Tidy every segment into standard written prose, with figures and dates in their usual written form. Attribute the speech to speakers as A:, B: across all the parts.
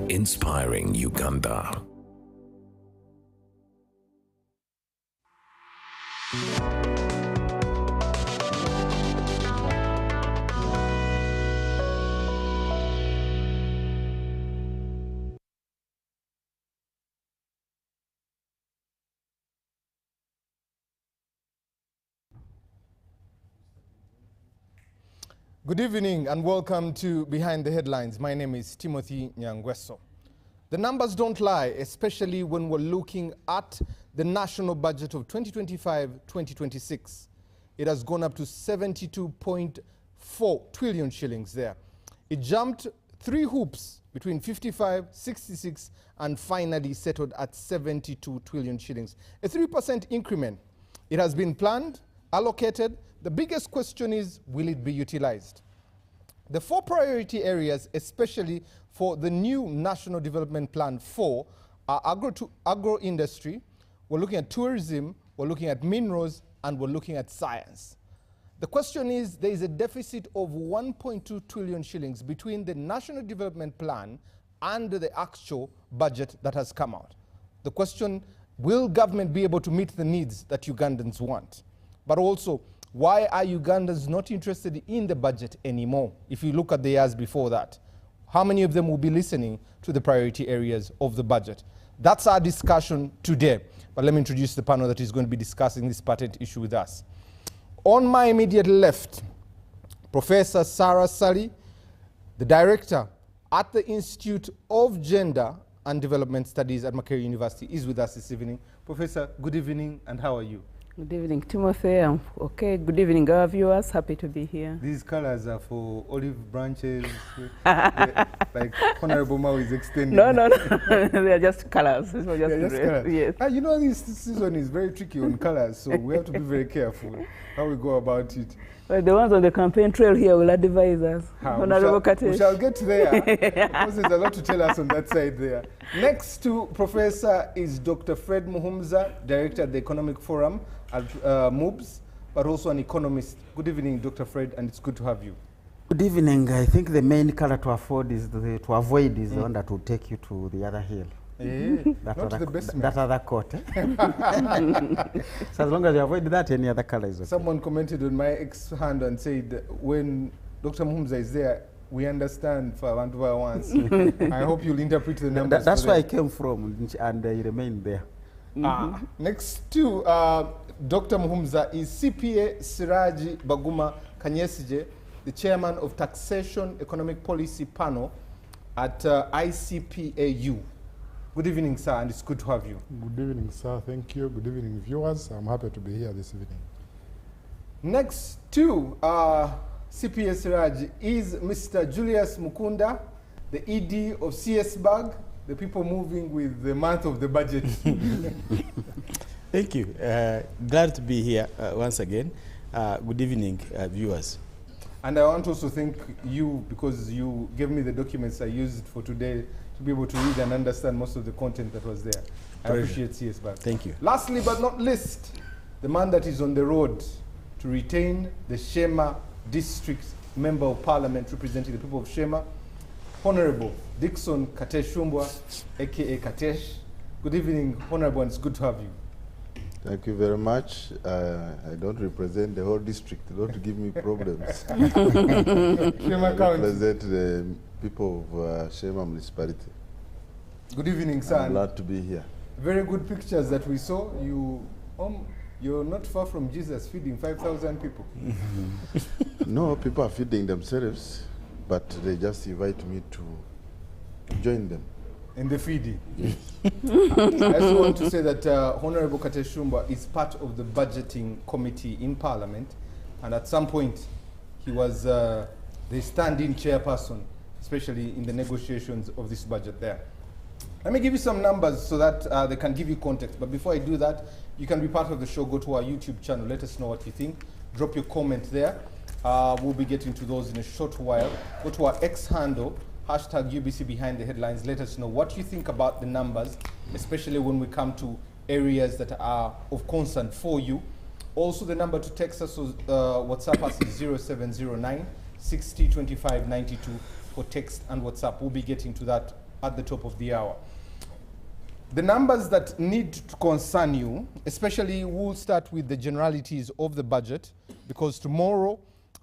A: inspiring Uganda.
B: Good evening and welcome to Behind the Headlines. My name is Timothy Nyangweso. The numbers don't lie, especially when we're looking at the national budget of 2025-2026. It has gone up to 72.4 trillion shillings there. It jumped 3 hoops between 55, 66, and finally settled at 72 trillion shillings. A 3% increment. It has been planned, allocated. The biggest question is, will it be utilized? The 4 priority areas, especially for the new National Development Plan 4, are agro-industry, we're looking at tourism, we're looking at minerals, and we're looking at science. The question is, there is a deficit of 1.2 trillion shillings between the National Development Plan and the actual budget that has come out. The question, will government be able to meet the needs that Ugandans want? But also, why are Ugandans not interested in the budget anymore? If you look at the years before that, how many of them will be listening to the priority areas of the budget? That's our discussion today. But let me introduce the panel that is going to be discussing this patent issue with us. On my immediate left, Professor Sarah Sally, the director at the Institute of Gender and Development Studies at Makerere University, is with us this evening. Professor, good evening, and how are you?
C: Good evening, Timothy. I'm okay. Good evening, our viewers. Happy to be here.
B: These colors are for olive branches, like Honorable Mao is extending.
C: No. They are just colors. Just
B: colors.
C: Yes.
B: You know, this season is very tricky on colors, so we have to be very careful how we go about it.
C: Well, the ones on the campaign trail here will advise us.
B: We shall get there, because there's a lot to tell us on that side there. Next to Professor is Dr. Fred Muhumza, Director at the Economic Forum at MUBS, but also an economist. Good evening, Dr. Fred, and it's good to have you.
D: Good evening. I think the main color to avoid is the one that will take you to the other hill. That other coat. So as long as you avoid that, any other color is okay.
B: Someone commented on my X-hand and said, when Dr. Muhumza is there, we understand for Vantuva once. I hope you'll interpret the numbers.
D: That's where I came from, and I remain there.
B: Next to Dr. Muhumza is CPA Siraji Baguma Kanyesije, the chairman of Taxation Economic Policy Panel at ICPAU. Good evening, sir, and it's good to have you.
E: Good evening, sir. Thank you. Good evening, viewers. I'm happy to be here this evening.
B: Next to CPA Siraj is Mr. Julius Mukunda, the ED of CSBAG, the people moving with the month of the budget.
F: Thank you. Glad to be here once again. Good evening, viewers.
B: And I want to also thank you because you gave me the documents I used for today to be able to read and understand most of the content that was there. I appreciate CSBAG.
F: Thank you.
B: Lastly but not least, the man that is on the road to retain the Shema District Member of Parliament representing the people of Shema, Honorable Dickson Kateshumbwa, aka Katesh. Good evening, Honorable, and it's good to have you.
G: Thank you very much. I don't represent the whole district. Don't give me problems. I represent the people of Shema municipality.
B: Good evening, sir.
G: I'm glad to be here.
B: Very good pictures that we saw. You're not far from Jesus feeding 5,000 people.
G: No, people are feeding themselves, but they just invite me to join them.
B: In the feeding. Yes. I also want to say that Honorable Kateshumba is part of the budgeting committee in Parliament, and at some point he was the stand-in chairperson, especially in the negotiations of this budget there. Let me give you some numbers so that they can give you context. But before I do that, you can be part of the show. Go to our YouTube channel. Let us know what you think. Drop your comment there. We'll be getting to those in a short while. Go to our X handle, hashtag UBC Behind the Headlines. Let us know what you think about the numbers, especially when we come to areas that are of concern for you. Also, the number to text us or WhatsApp us is 0709 60 25 92 for text and WhatsApp. We'll be getting to that at the top of the hour. The numbers that need to concern you, especially we'll start with the generalities of the budget, because tomorrow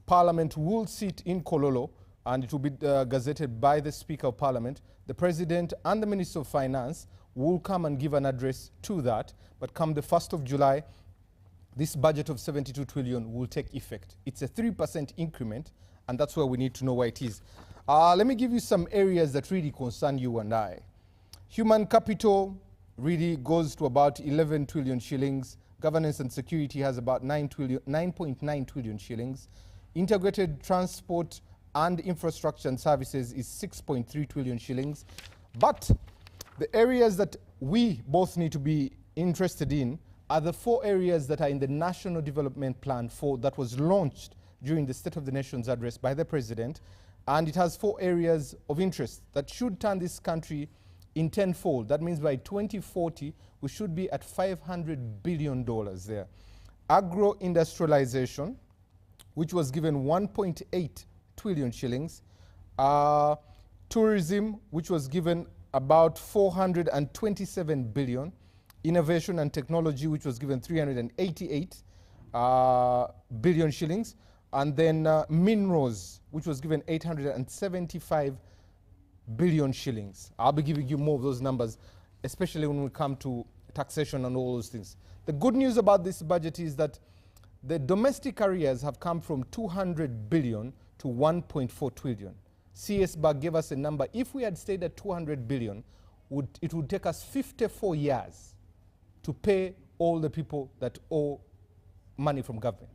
B: Parliament will sit in Kololo and it will be gazetted by the Speaker of Parliament. The President and the Minister of Finance will come and give an address to that, but come the 1st of July, this budget of 72 trillion will take effect. It's a 3% increment, and that's where we need to know why it is. Let me give you some areas that really concern you and I. Human capital really goes to about 11 trillion shillings. Governance and security has about 9.9 trillion shillings. Integrated transport and infrastructure and services is 6.3 trillion shillings. But the areas that we both need to be interested in are the 4 areas that are in the National Development Plan that was launched during the State of the Nation's address by the President. And it has 4 areas of interest that should turn this country in tenfold. That means by 2040, we should be at $500 billion there. Agro-industrialization, which was given 1.8 trillion shillings. Tourism, which was given about 427 billion. Innovation and technology, which was given 388 billion shillings. And then minerals, which was given 875 billion shillings. I'll be giving you more of those numbers, especially when we come to taxation and all those things. The good news about this budget is that the domestic arrears have come from 200 billion to 1.4 trillion. CS Bank gave us a number. If we had stayed at 200 billion, it would take us 54 years to pay all the people that owe money from government.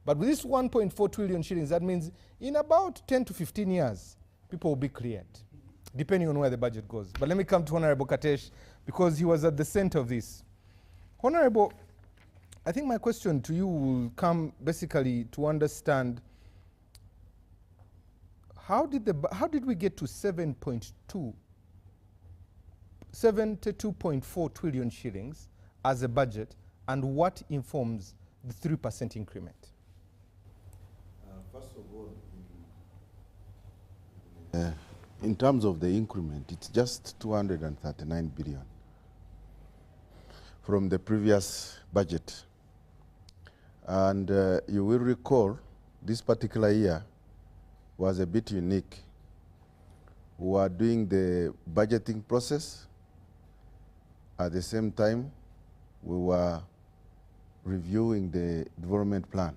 B: But with this 1.4 trillion shillings, that means in about 10 to 15 years, people will be cleared, depending on where the budget goes. But let me come to Honorable Katesh, because he was at the center of this. Honorable, I think my question to you will come basically to understand how did we get to 72.4 trillion shillings as a budget, and what informs the 3% increment?
G: First of all, in terms of the increment, it's just 239 billion from the previous budget. And you will recall this particular year was a bit unique. We were doing the budgeting process. At the same time, we were reviewing the development plan.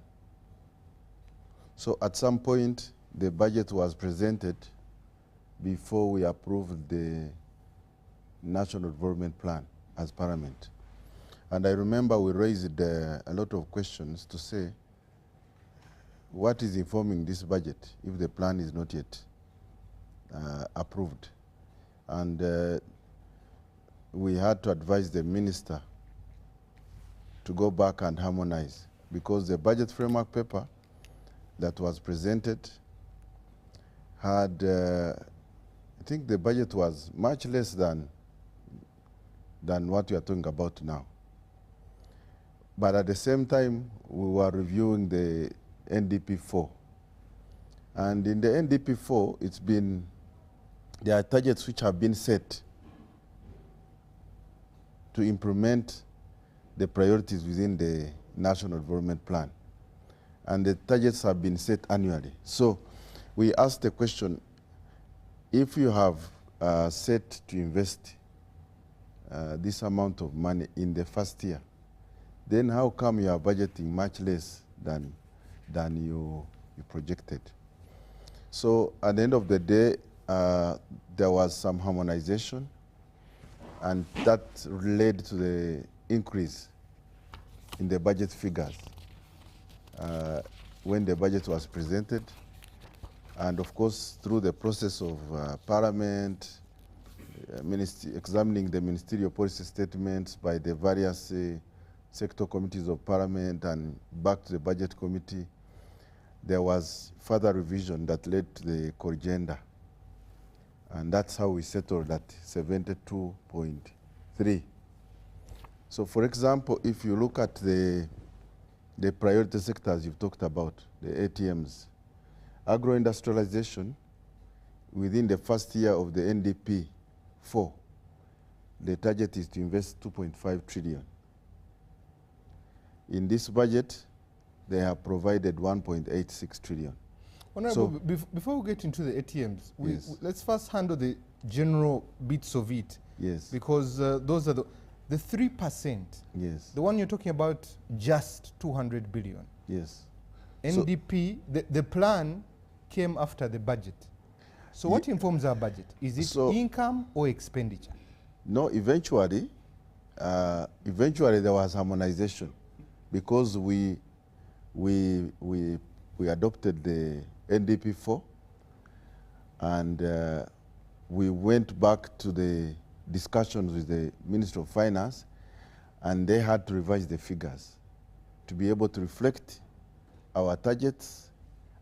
G: So at some point, the budget was presented before we approved the National Development Plan as Parliament. And I remember we raised a lot of questions to say, what is informing this budget if the plan is not yet approved? And we had to advise the minister to go back and harmonize, because the budget framework paper that was presented had, I think the budget was much less than what we are talking about now. But at the same time, we were reviewing the NDP4. And in the NDP4, there are targets which have been set to implement the priorities within the National Development Plan. And the targets have been set annually. So we asked the question, if you have set to invest this amount of money in the first year, then how come you are budgeting much less than you projected? So at the end of the day, there was some harmonization, and that led to the increase in the budget figures when the budget was presented. And of course, through the process of Parliament, examining the ministerial policy statements by the various sector committees of Parliament and back to the budget committee, there was further revision that led to the corrigenda. And that's how we settled at 72.3. So for example, if you look at the priority sectors you've talked about, the ATMs, agro-industrialization, within the first year of the NDP, 4, the target is to invest 2.5 trillion. In this budget, they have provided 1.86 trillion.
B: Honorable, before we get into the ATMs,
G: Yes.
B: let's first handle the general bits of it.
G: Yes.
B: Because those are the 3%.
G: Yes.
B: The one you're talking about, just 200 billion.
G: Yes.
B: NDP, the plan came after the budget. So what informs our budget? Is it income or expenditure?
G: No, eventually there was harmonization because we adopted the NDP 4 and we went back to the discussions with the Minister of Finance and they had to revise the figures to be able to reflect our targets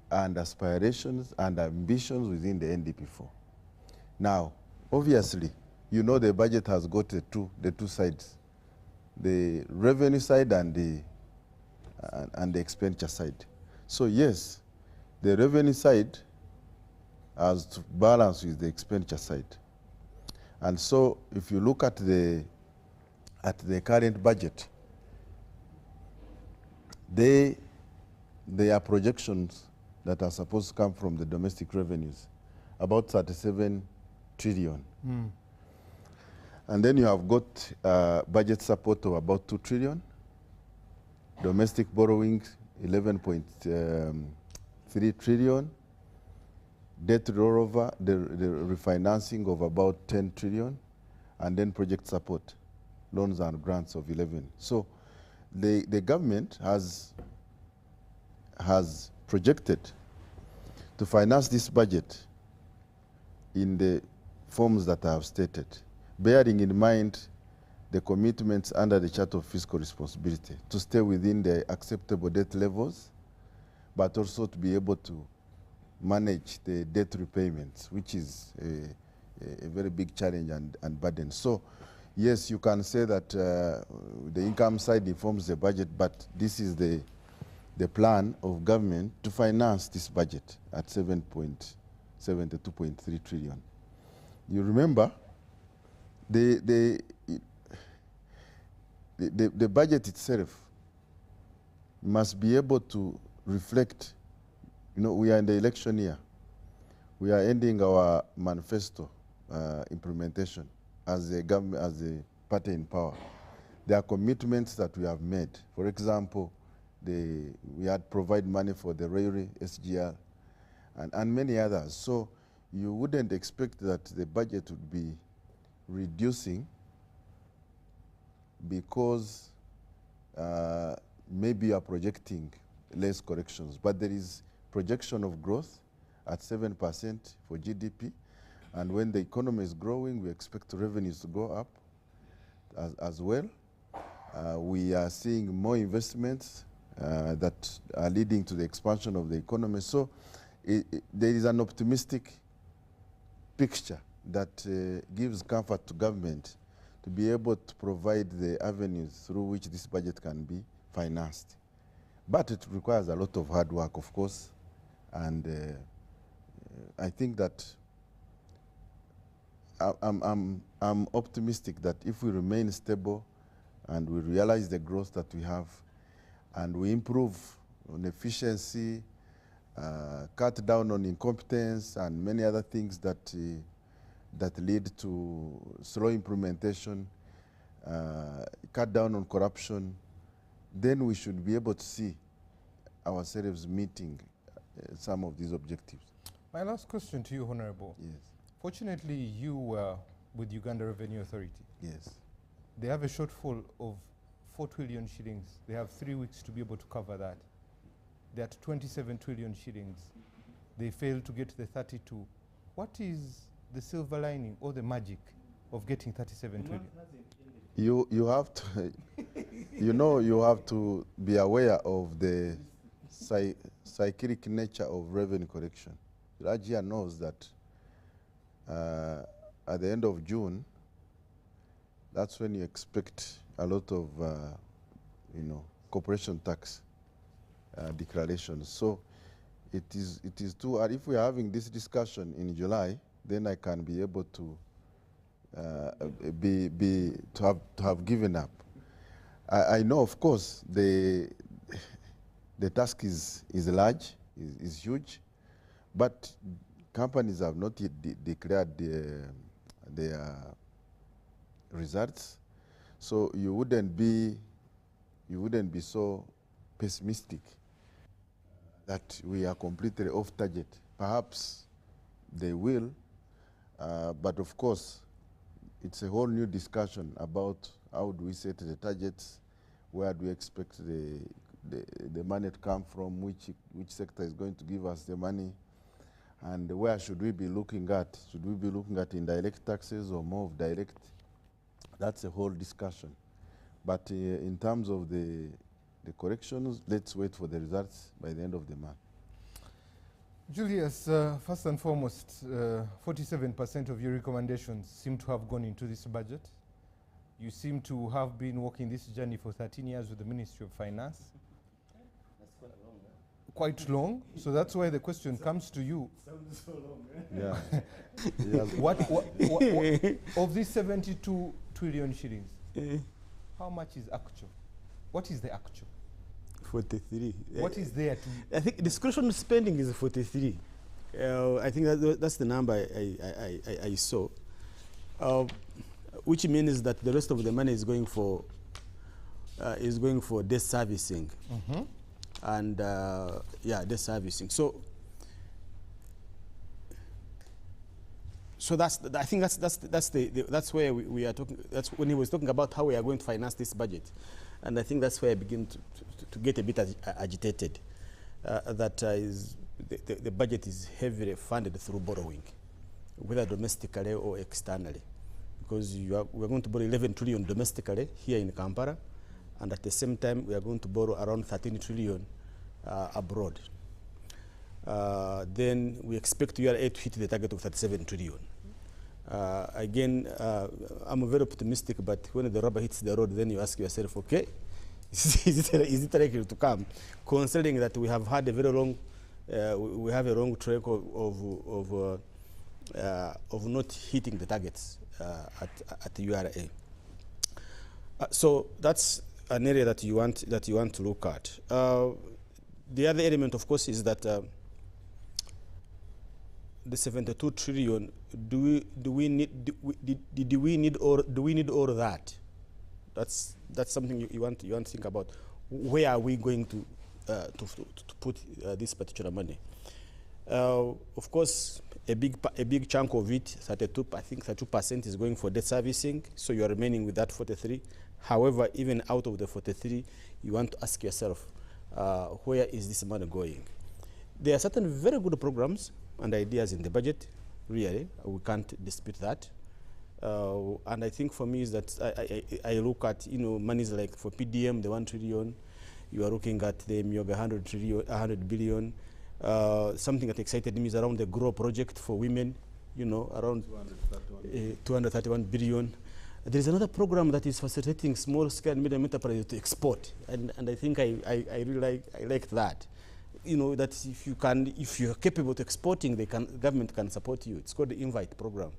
G: and aspirations and ambitions within the NDP 4. Now, obviously, you know the budget has got the two sides, the revenue side and the expenditure side. So yes, the revenue side has to balance with the expenditure side. And so if you look at the current budget, there are projections that are supposed to come from the domestic revenues, about 37 trillion. And then you have got budget support of about 2 trillion, domestic borrowings 11.3 trillion, debt rollover, the refinancing of about 10 trillion, and then project support, loans and grants of 11. So the government has projected to finance this budget in the forms that I have stated, bearing in mind the commitments under the Charter of Fiscal Responsibility to stay within the acceptable debt levels, but also to be able to manage the debt repayments, which is a very big challenge and burden. So yes, you can say that the income side informs the budget, but this is the plan of government to finance this budget at 7.2.3 trillion. You remember, the budget itself must be able to reflect, you know, we are in the election year. We are ending our manifesto implementation as a government, as a party in power. There are commitments that we have made. For example, we had provide money for the railway, SGR, and many others. So you wouldn't expect that the budget would be reducing because maybe you are projecting less corrections. But there is projection of growth at 7% for GDP. And when the economy is growing, we expect revenues to go up as well. We are seeing more investments that are leading to the expansion of the economy. So there is an optimistic picture that gives comfort to government to be able to provide the avenues through which this budget can be financed. But it requires a lot of hard work, of course, and I think that I'm optimistic that if we remain stable and we realize the growth that we have and we improve on efficiency, cut down on incompetence and many other things that lead to slow implementation, cut down on corruption, then we should be able to see ourselves meeting some of these objectives.
B: My last question to you, Honorable.
G: Yes.
B: Fortunately, you were with Uganda Revenue Authority.
G: Yes.
B: They have a shortfall of 4 trillion shillings. They have 3 weeks to be able to cover that. They're at 27 trillion shillings. They failed to get the 32. What is the silver lining or the magic of getting 37 trillion?
G: You have to, you have to be aware of the cyclic nature of revenue collection. Rajia knows that at the end of June, that's when you expect a lot of, corporation tax declarations. So it is too, if we are having this discussion in July, then I can be able to to have given up. I know, of course, the task is large, is huge, but companies have not yet declared their results, so you wouldn't be so pessimistic that we are completely off target. Perhaps they will, but of course, it's a whole new discussion about how do we set the targets, where do we expect the money to come from, which sector is going to give us the money, and where should we be looking at? Should we be looking at indirect taxes or more of direct? That's a whole discussion. But in terms of the corrections, let's wait for the results by the end of the month.
B: Julius, first and foremost, 47% of your recommendations seem to have gone into this budget. You seem to have been working this journey for 13 years with the Ministry of Finance.
F: That's quite long, eh?
B: Quite long, so that's why the question comes to you.
F: Sounds so long,
G: eh? Yeah.
B: What of these 72 trillion shillings, how much is actual? What is the actual?
F: 43.
B: What is there to?
F: I think discretionary spending is 43. I think that's the number I saw, which means that the rest of the money is going for debt servicing, and yeah, debt servicing. So I think that's where we are talking. That's when he was talking about how we are going to finance this budget, and I think that's where I begin to get a bit agitated. The budget is heavily funded through borrowing, whether domestically or externally, because we are going to borrow 11 trillion domestically here in Kampala, and at the same time we are going to borrow around 13 trillion abroad. Then we expect URA to hit the target of 37 trillion. Again, I'm very optimistic, but when the rubber hits the road, then you ask yourself, okay, is it likely to come? Considering that we have had a very long, we have a long track of not hitting the targets at the URA. So that's an area that you want to look at. The other element, of course, is that the 72 trillion. Do we need all that? That's something you want to think about. Where are we going to put this particular money? Of course, a big chunk of it, 32% is going for debt servicing. So you are remaining with that 43. However, even out of the 43, you want to ask yourself, where is this money going? There are certain very good programs and ideas in the budget. Really, we can't dispute that. And I think for me is that I look at monies like for PDM, the 1 trillion. You are looking at the Myoga 100 billion. Something that excited me is around the GROW project for women. Around 231 billion. There is another program that is facilitating small scale and medium enterprises to export, and I think I really like that. That if you're capable of exporting, government can support you. It's called the Invite program.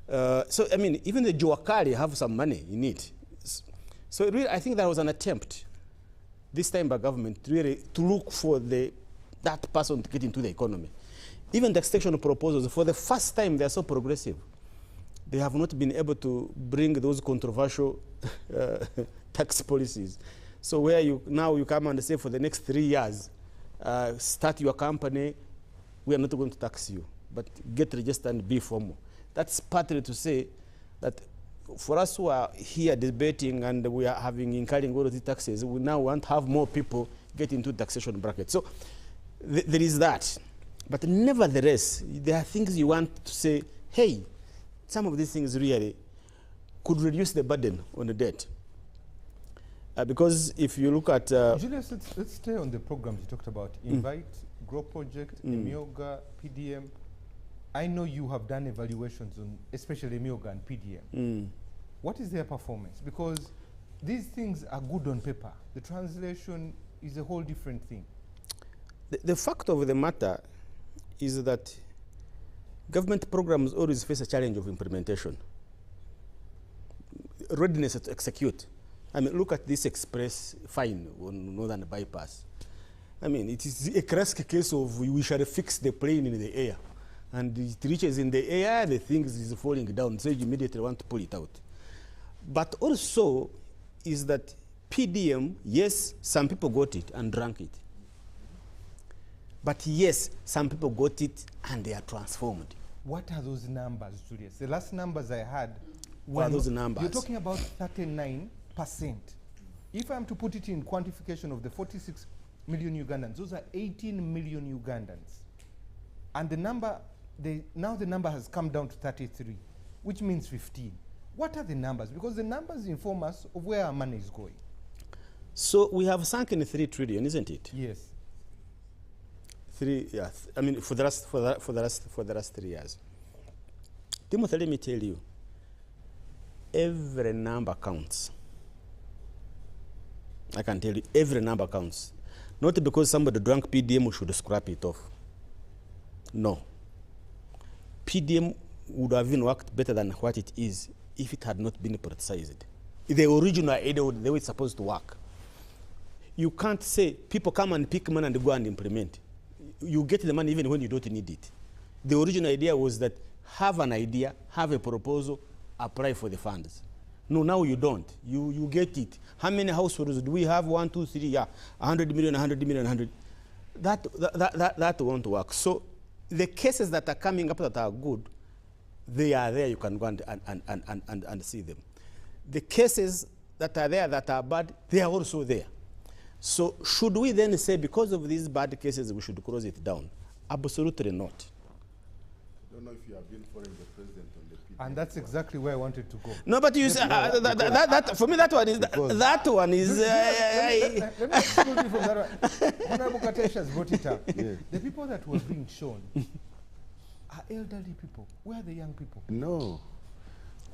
F: So I mean, even the Juakali have some money in it. So really, I think there was an attempt this time by government really to look for that person to get into the economy. Even the taxation proposals, for the first time, they are so progressive. They have not been able to bring those controversial tax policies. So where you come and say for the next 3 years, start your company, we are not going to tax you, but get registered and be formal. That's partly to say that for us who are here debating and we are incurring all of the taxes, we now want to have more people get into taxation bracket. So there is that. But nevertheless, there are things you want to say, hey, some of these things really could reduce the burden on the debt. Because if you look at...
B: Julius, let's stay on the programs you talked about. Invite, GROW Project, Emyoga, PDM. I know you have done evaluations on especially Emyoga and PDM. What is their performance? Because these things are good on paper. The translation is a whole different thing.
F: The fact of the matter is that government programs always face a challenge of implementation. readiness to execute. I mean, look at this express fine on Northern Bypass. I mean, it is a classic case of we shall fix the plane in the air. And it reaches in the air, the thing is falling down, so you immediately want to pull it out. But also is that PDM, yes, some people got it and drank it. But yes, some people got it and they are transformed.
B: What are those numbers, Julius? The last numbers I had.
F: What are those numbers?
B: You're talking about 39%. If I'm to put it in quantification of the 46 million Ugandans, those are 18 million Ugandans. And the number, now the number has come down to 33, which means 15. What are the numbers? Because the numbers inform us of where our money is going.
F: So we have sunk in 3 trillion, isn't it?
B: Yes.
F: 3, yes. I mean, for the last 3 years. Timothy, let me tell you, every number counts. I can tell you, every number counts. Not because somebody drank PDM, we should scrap it off. No. PDM would have even worked better than what it is if it had not been politicized. The original idea, the way it's supposed to work. You can't say, people come and pick money and go and implement. You get the money even when you don't need it. The original idea was that have an idea, have a proposal, apply for the funds. No, now you don't. You get it. How many households do we have? 1, 2, 3, yeah, 100 million, 100 million, 100. That won't work. So the cases that are coming up that are good, they are there. You can go and see them. The cases that are there that are bad, they are also there. So should we then say because of these bad cases we should close it down? Absolutely not.
G: I don't know if you have been following the president on the PDM.
B: And that's exactly where I wanted to go.
F: No, but you say, that for me that one is that one is.
B: Let me exclude you from that one. Honorable Katesh has brought it up.
G: Yes.
B: The people that were being shown are elderly people. Where are the young people?
G: No.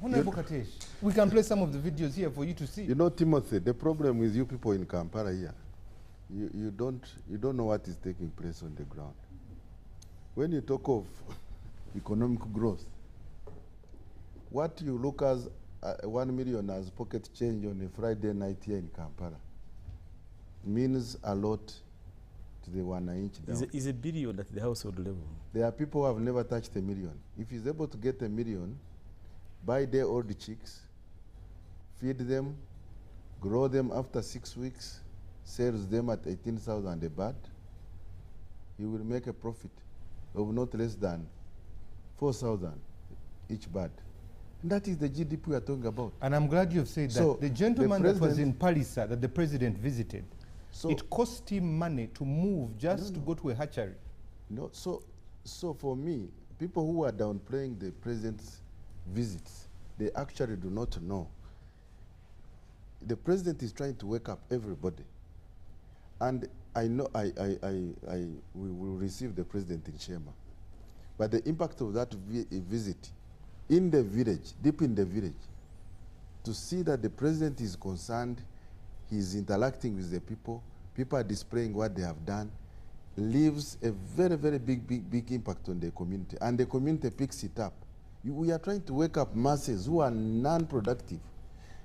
B: Honorable Katesh, we can play some of the videos here for you to see.
G: You know, Timothy, the problem with you people in Kampala here, you don't know what is taking place on the ground. When you talk of economic growth, what you look as 1 million as pocket change on a Friday night here in Kampala means a lot to the 1 inch down.
F: Is a billion at the household level.
G: There are people who have never touched $1 million. If he's able to get $1 million, buy their old chicks, feed them, grow them after 6 weeks, sells them at 18,000 a bird, he will make a profit of not less than 4,000 each bird. And that is the GDP we are talking about.
B: And I'm glad you've said
G: So
B: that. The gentleman that was in Paris that the president visited,
G: So
B: it cost him money to move just to go to a hatchery.
G: No, so for me, people who are downplaying the president's visits, they actually do not know. The president is trying to wake up everybody. And I know we will receive the president in Shema. But the impact of that visit in the village, deep in the village, to see that the president is concerned, he's interacting with the people, people are displaying what they have done, leaves a very, very big impact on the community. And the community picks it up. We are trying to wake up masses who are non-productive.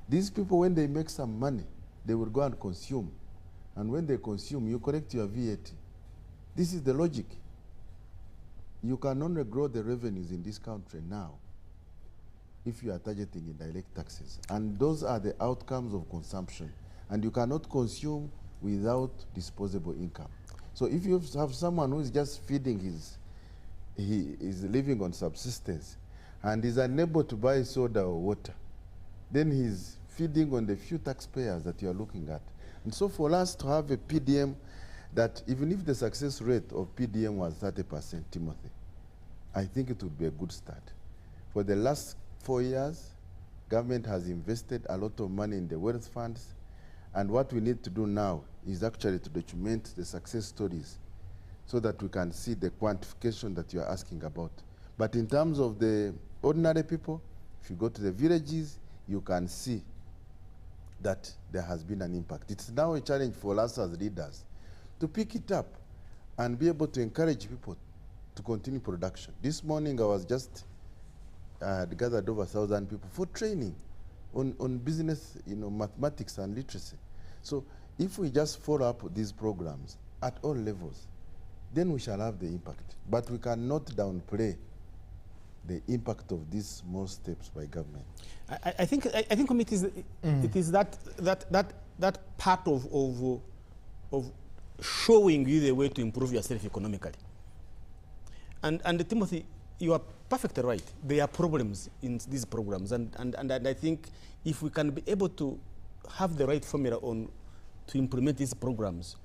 G: These people, when they make some money, they will go and consume. And when they consume, you collect your VAT. This is the logic. You can only grow the revenues in this country now if you are targeting indirect taxes. And those are the outcomes of consumption. And you cannot consume without disposable income. So if you have someone who is just feeding he is living on subsistence, and is unable to buy soda or water, then he's feeding on the few taxpayers that you are looking at. And so for us to have a PDM that even if the success rate of PDM was 30%, Timothy, I think it would be a good start. For the last 4 years, government has invested a lot of money in the wealth funds, and what we need to do now is actually to document the success stories so that we can see the quantification that you are asking about. But in terms of the ordinary people, if you go to the villages, you can see that there has been an impact. It's now a challenge for us as leaders to pick it up and be able to encourage people to continue production. This morning I was just gathered over 1,000 people for training on business, mathematics and literacy. So if we just follow up these programs at all levels, then we shall have the impact. But we cannot downplay the impact of these small steps by government.
F: I think it is that part of showing you the way to improve yourself economically. And Timothy, you are perfectly right. There are problems in these programs, and I think if we can be able to have the right formula to implement these programs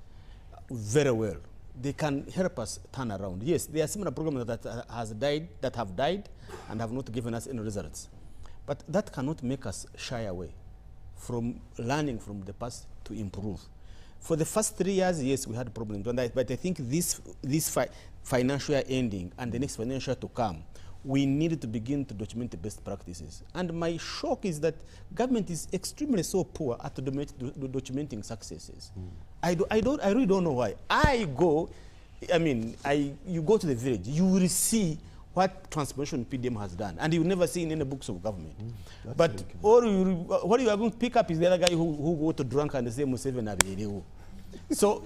F: very well, they can help us turn around. Yes, there are similar programs that have died and have not given us any results. But that cannot make us shy away from learning from the past to improve. For the first 3 years, yes, we had problems, but I think this financial year ending and the next financial year to come, we need to begin to document the best practices. And my shock is that government is extremely so poor at documenting successes. I really don't know why. You go to the village, you will see what transformation PDM has done, and you will never see in any books of government. But what you are going to pick up is the other guy who go to drunk and say Museveni. So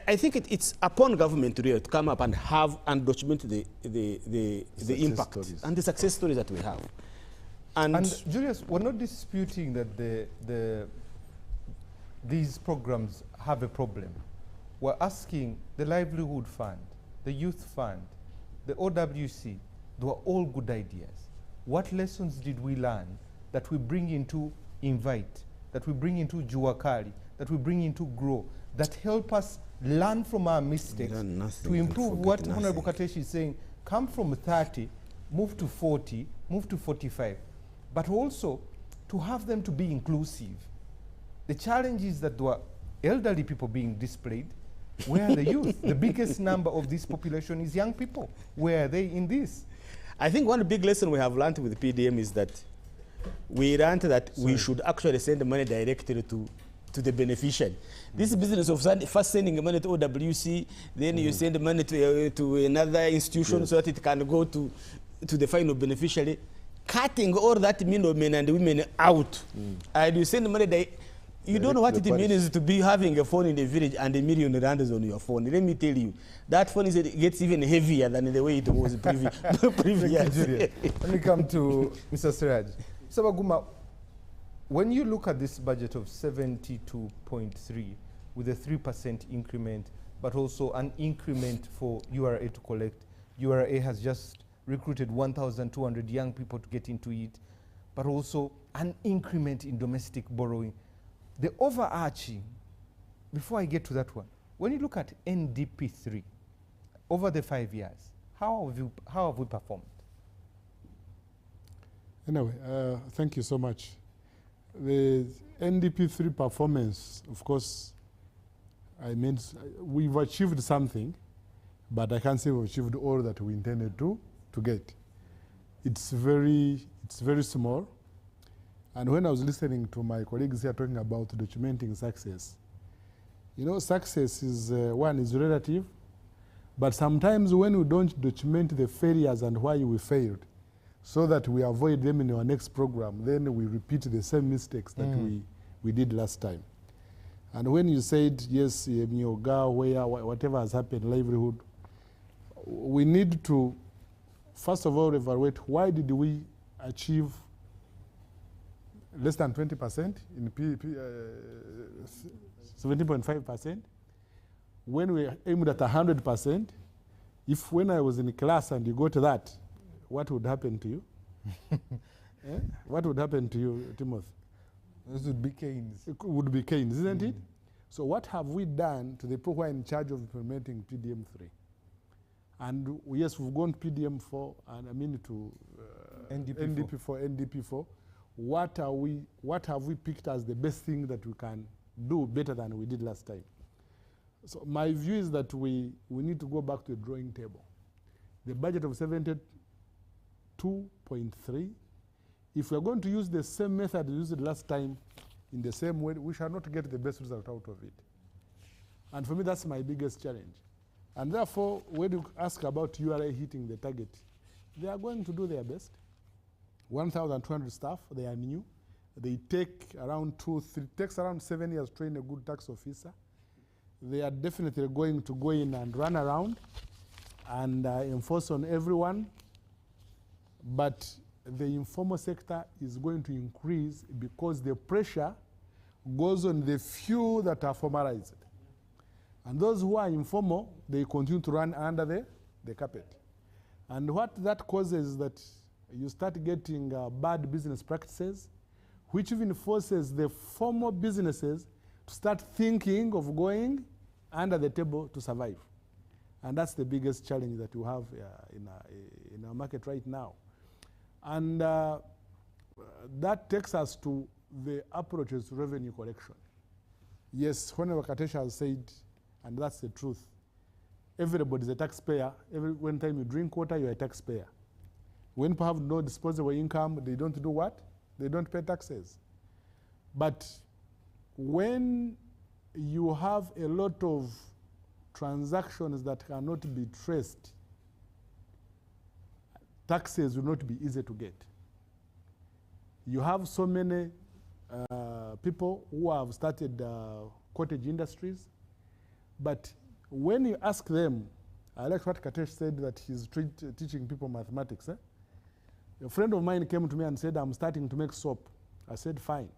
F: I think it's upon government to come up and have and document the impact stories and the success stories that we have. And
B: Julius, we're not disputing that these programs have a problem. We're asking the Livelihood Fund, the Youth Fund, the OWC, they were all good ideas. What lessons did we learn that we bring into Invite, that we bring into Juakali, that we bring into Grow, that help us learn from our mistakes to improve what Honorable Kateshi is saying, come from 30, move to 40, move to 45, but also to have them to be inclusive. The challenge is that there were elderly people being displayed. Where are the youth? The biggest number of this population is young people. Where are they in this?
F: I think one big lesson we have learned with PDM is that we learned that we should actually send money directly to the beneficiary. This business of first sending money to OWC, then you send money to another institution so that it can go to the final beneficiary, cutting all that middlemen and women out. And you send money you don't know what it means to be having a phone in the village and $1 million on your phone. Let me tell you, that phone gets even heavier than the way it was previous.
B: Let me come to Mr. Siraj. Sabaguma, when you look at this budget of 72.3 with a 3% increment, but also an increment for URA to collect, URA has just recruited 1,200 young people to get into it, but also an increment in domestic borrowing. The overarching, before I get to that one, when you look at NDP3 over the 5 years, how have we performed?
E: Anyway, thank you so much. The NDP3 performance, of course, I mean, we've achieved something, but I can't say we've achieved all that we intended to get. It's very small. And when I was listening to my colleagues here talking about documenting success, success is, one is relative, but sometimes when we don't document the failures and why we failed, so that we avoid them in our next program, then we repeat the same mistakes that we did last time. And when you said, yes, Myoga, whatever has happened, livelihood, we need to, first of all, evaluate why did we achieve less than 20% in 17.5%. When we aimed at 100%, if when I was in class and you got that, what would happen to you? What would happen to you, Timothy?
B: Those would be canes.
E: It would be canes, isn't it? So what have we done to the people who are in charge of implementing PDM3? And yes, we've gone PDM4 and I mean to NDP4. What have we picked as the best thing that we can do better than we did last time? So my view is that we need to go back to the drawing table. The budget of 72.3, if we're going to use the same method we used last time in the same way, we shall not get the best result out of it. And for me, that's my biggest challenge. And therefore, when you ask about URA hitting the target, they are going to do their best. 1,200 staff, they are new. They take around takes around 7 years to train a good tax officer. They are definitely going to go in and run around and enforce on everyone. But the informal sector is going to increase because the pressure goes on the few that are formalized. And those who are informal, they continue to run under the carpet. And what that causes is that you start getting bad business practices, which even forces the formal businesses to start thinking of going under the table to survive. And that's the biggest challenge that you have in our market right now. And that takes us to the approaches to revenue collection. Yes, whenever Katesha has said, and that's the truth, everybody's a taxpayer. When time you drink water, you're a taxpayer. When people have no disposable income, they don't do what? They don't pay taxes. But when you have a lot of transactions that cannot be traced, taxes will not be easy to get. You have so many people who have started cottage industries, but when you ask them, I like what Katesh said, that he's teaching people mathematics. A friend of mine came to me and said, I'm starting to make soap. I said, fine.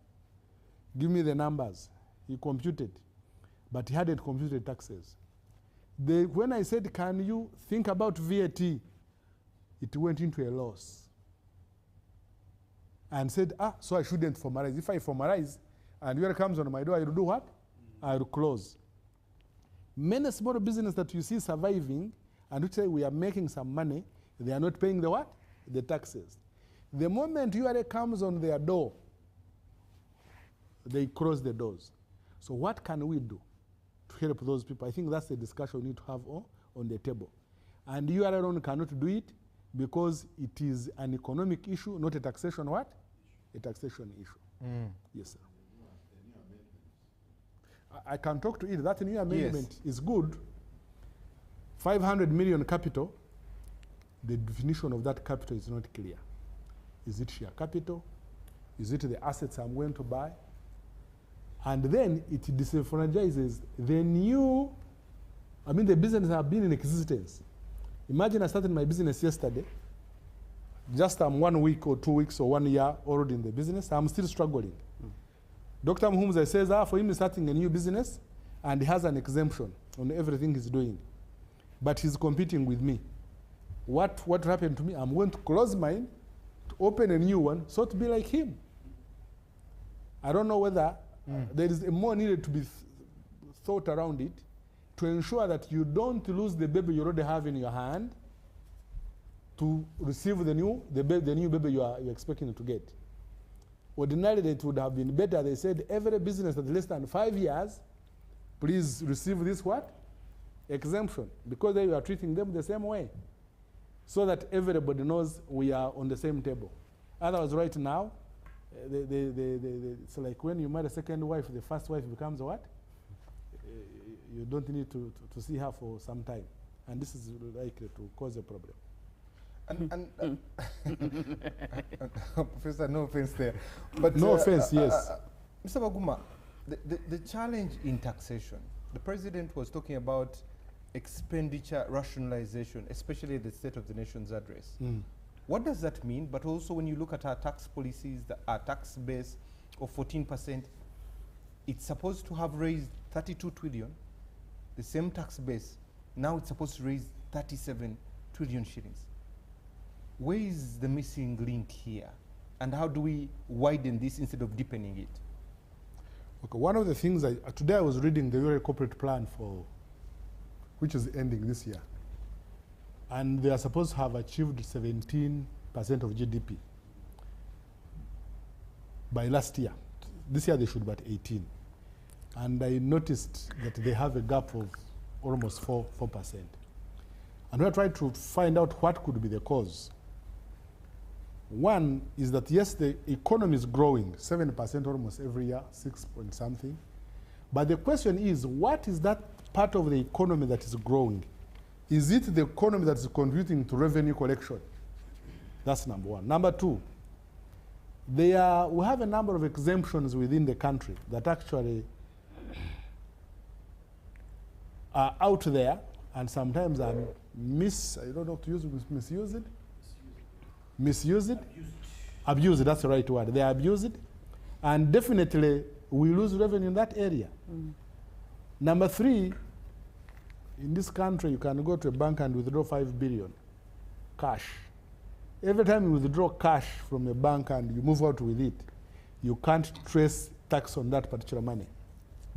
E: Give me the numbers. He computed, but he hadn't computed taxes. When I said, can you think about VAT, it went into a loss. And said, so I shouldn't formalize. If I formalize, and whoever comes on my door, I will do what? I will close. Many small businesses that you see surviving, and which say we are making some money, they are not paying the what? The taxes. The moment URA comes on their door, they close the doors. So what can we do to help those people? I think that's the discussion we need to have on the table. And URA alone cannot do it because it is an economic issue, not a taxation what? A taxation issue. Yes, sir. I can talk to it. That new amendment is good. 500 million capital, the definition of that capital is not clear. Is it share capital? Is it the assets I'm going to buy? And then it disenfranchises the the business have been in existence. Imagine I started my business yesterday. Just I'm 1 week or 2 weeks or 1 year already in the business. I'm still struggling. Dr. Muhumza says, for him starting a new business, and he has an exemption on everything he's doing. But he's competing with me. What happened to me? I'm going to close mine, to open a new one, so to be like him. I don't know whether there is more needed to be thought around it to ensure that you don't lose the baby you already have in your hand to receive the new baby you're expecting to get. Ordinarily, it would have been better. They said every business that's less than 5 years, please receive this what? Exemption. Because they are treating them the same way. So that everybody knows we are on the same table. Otherwise, right now, it's like when you marry a second wife, the first wife becomes what? You don't need to see her for some time. And this is likely to cause a problem.
B: And Professor, no offense there. But
E: no offense, yes.
B: Mr. Baguma, the challenge in taxation, the president was talking about expenditure rationalization, especially the State of the Nation's address. What does that mean? But also when you look at our tax policies, our tax base of 14%, it's supposed to have raised 32 trillion, the same tax base. Now it's supposed to raise 37 trillion shillings. Where is the missing link here? And how do we widen this instead of deepening it?
E: Okay, one of the things, today I was reading the Euro Corporate Plan which is ending this year. And they are supposed to have achieved 17% of GDP by last year. This year they should be at 18. And I noticed that they have a gap of almost 4%. And we're trying to find out what could be the cause. One is that, yes, the economy is growing, 7% almost every year, 6 point something. But the question is, what is that part of the economy that is growing? Is it the economy that is contributing to revenue collection? That's number one. Number two, We have a number of exemptions within the country that actually are out there and sometimes are I don't know to use misuse it? Misuse it? Abuse it, that's the right word. They abuse it. And definitely we lose revenue in that area. Number 3, in this country you can go to a bank and withdraw 5 billion cash. Every time you withdraw cash from a bank and you move out with it, you can't trace tax on that particular money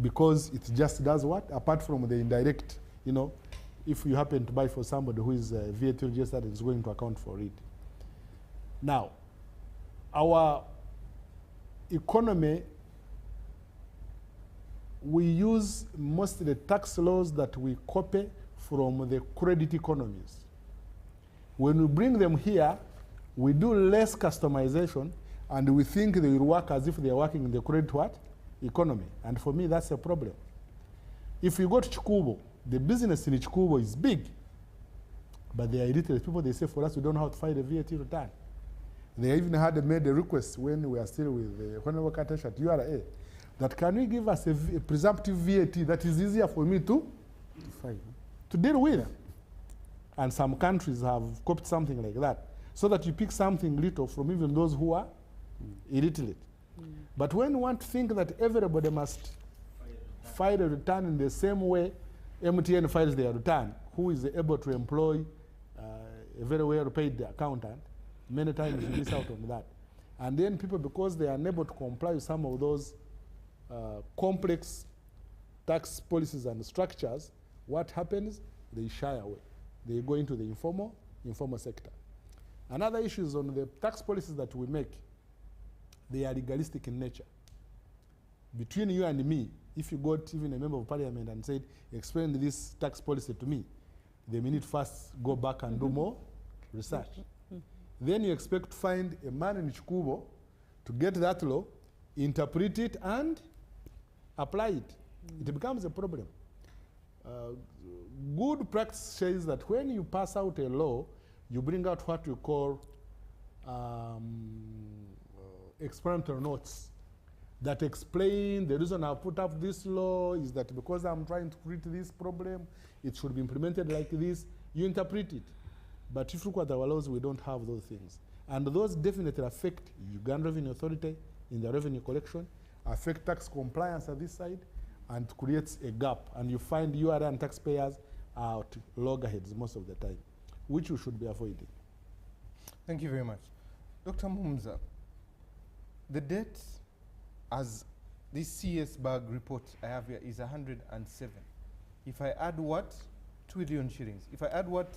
E: because it just does what? Apart from the indirect, you know, if you happen to buy for somebody who is VAT registered, it's going to account for it. Now, our economy, we use most of the tax laws that we copy from the credit economies. When we bring them here, we do less customization and we think they will work as if they are working in the credit what? Economy. And for me, that's a problem. If you go to Chikubo, the business in Chikubo is big, but they are illiterate people. They say, for us, we don't know how to file a VAT return. They even had made a request when we are still with the Honorable Katesh at URA, that can we give us a presumptive VAT that is easier for me to deal with? And some countries have copied something like that, so that you pick something little from even those who are illiterate. But when you want to think that everybody must file a return in the same way MTN files their return, who is able to employ a very well-paid accountant, many times you miss out on that. And then people, because they are unable to comply with some of those complex tax policies and structures, what happens? They shy away. They go into the informal sector. Another issue is on the tax policies that we make. They are legalistic in nature. Between you and me, if you got even a member of parliament and said, explain this tax policy to me, they may need first go back and do more research. Then you expect to find a man in Chikubo to get that law, interpret it, and apply it. It becomes a problem. Good practice says that when you pass out a law, you bring out what you call explanatory notes that explain the reason I put up this law is that because I'm trying to create this problem, it should be implemented like this. You interpret it. But if you look at our laws, we don't have those things. And those definitely affect Uganda Revenue Authority in the revenue collection, affect tax compliance at this side, and creates a gap. And you find URA and taxpayers are at loggerheads most of the time, which we should be avoiding.
B: Thank you very much. Dr. Mumza, the debt, as this CS bag report I have here, is 107. If I add what? 2 trillion shillings. If I add what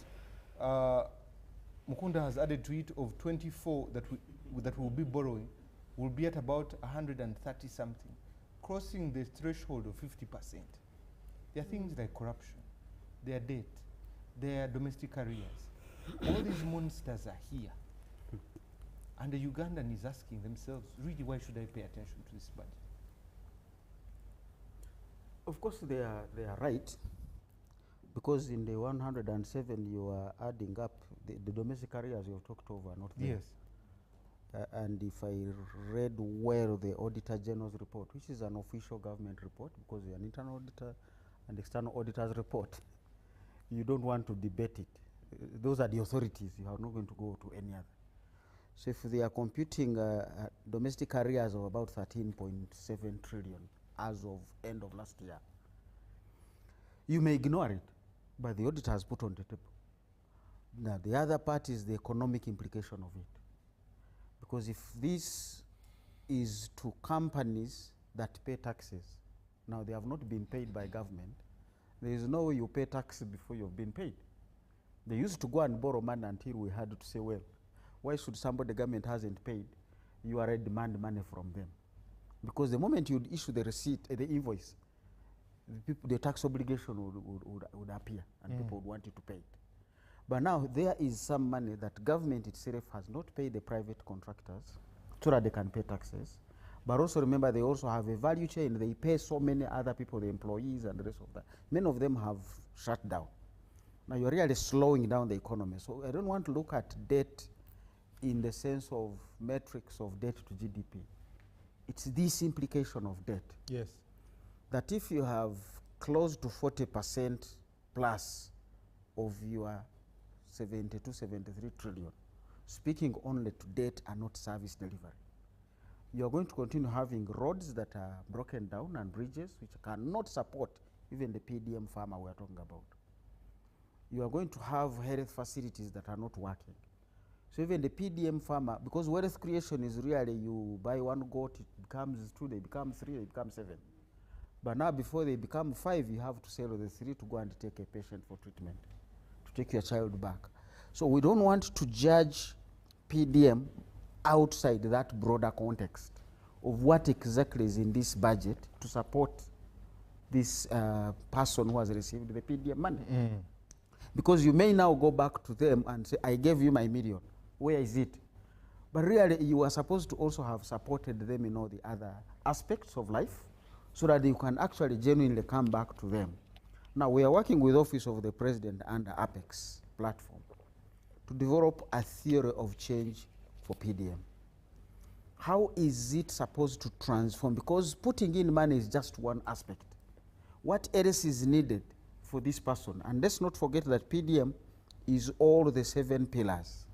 B: Mukunda has added to it of 24 that we'll be borrowing, we'll be at about 130 something, crossing the threshold of 50%. There are things like corruption, there are debt, there are domestic arrears. All these monsters are here. And the Ugandan is asking themselves, really, why should I pay attention to this budget?
D: Of course, they are right, because in the 107 you are adding up the domestic areas you have talked over, not there.
B: Yes.
D: And if I read well the Auditor General's report, which is an official government report, because you're an internal auditor and external auditor's report, you don't want to debate it. Those are the authorities. You are not going to go to any other. So if they are computing domestic arrears of about 13.7 trillion as of end of last year, you may ignore it, but the auditor has put on the table. Now, the other part is the economic implication of it. Because if this is to companies that pay taxes, now they have not been paid by government, there is no way you pay taxes before you've been paid. They used to go and borrow money until we had to say, well, why should somebody the government hasn't paid, you are demand money from them? Because the moment you issue the receipt, the invoice, the tax obligation would appear and people would want you to pay it. But now there is some money that government itself has not paid the private contractors so that they can pay taxes. But also remember, they also have a value chain. They pay so many other people, the employees and the rest of that. Many of them have shut down. Now you're really slowing down the economy. So I don't want to look at debt in the sense of metrics of debt to GDP. It's this implication of debt.
B: Yes.
D: That if you have close to 40% plus of your 72, 73 trillion, speaking only to debt and not service delivery, you are going to continue having roads that are broken down and bridges which cannot support even the PDM farmer we are talking about. You are going to have health facilities that are not working. So even the PDM farmer, because wealth creation is really you buy one goat, it becomes 2, they become 3, they become 7. But now before they become 5, you have to sell the 3 to go and take a patient for treatment, to take your child back. So we don't want to judge PDM outside that broader context of what exactly is in this budget to support this person who has received the PDM money. Because you may now go back to them and say, I gave you my million, where is it? But really you are supposed to also have supported them in all the other aspects of life so that you can actually genuinely come back to them. Now we are working with Office of the President under Apex platform to develop a theory of change for PDM. How is it supposed to transform? Because putting in money is just one aspect. What else is needed for this person? And let's not forget that PDM is all the 7 pillars.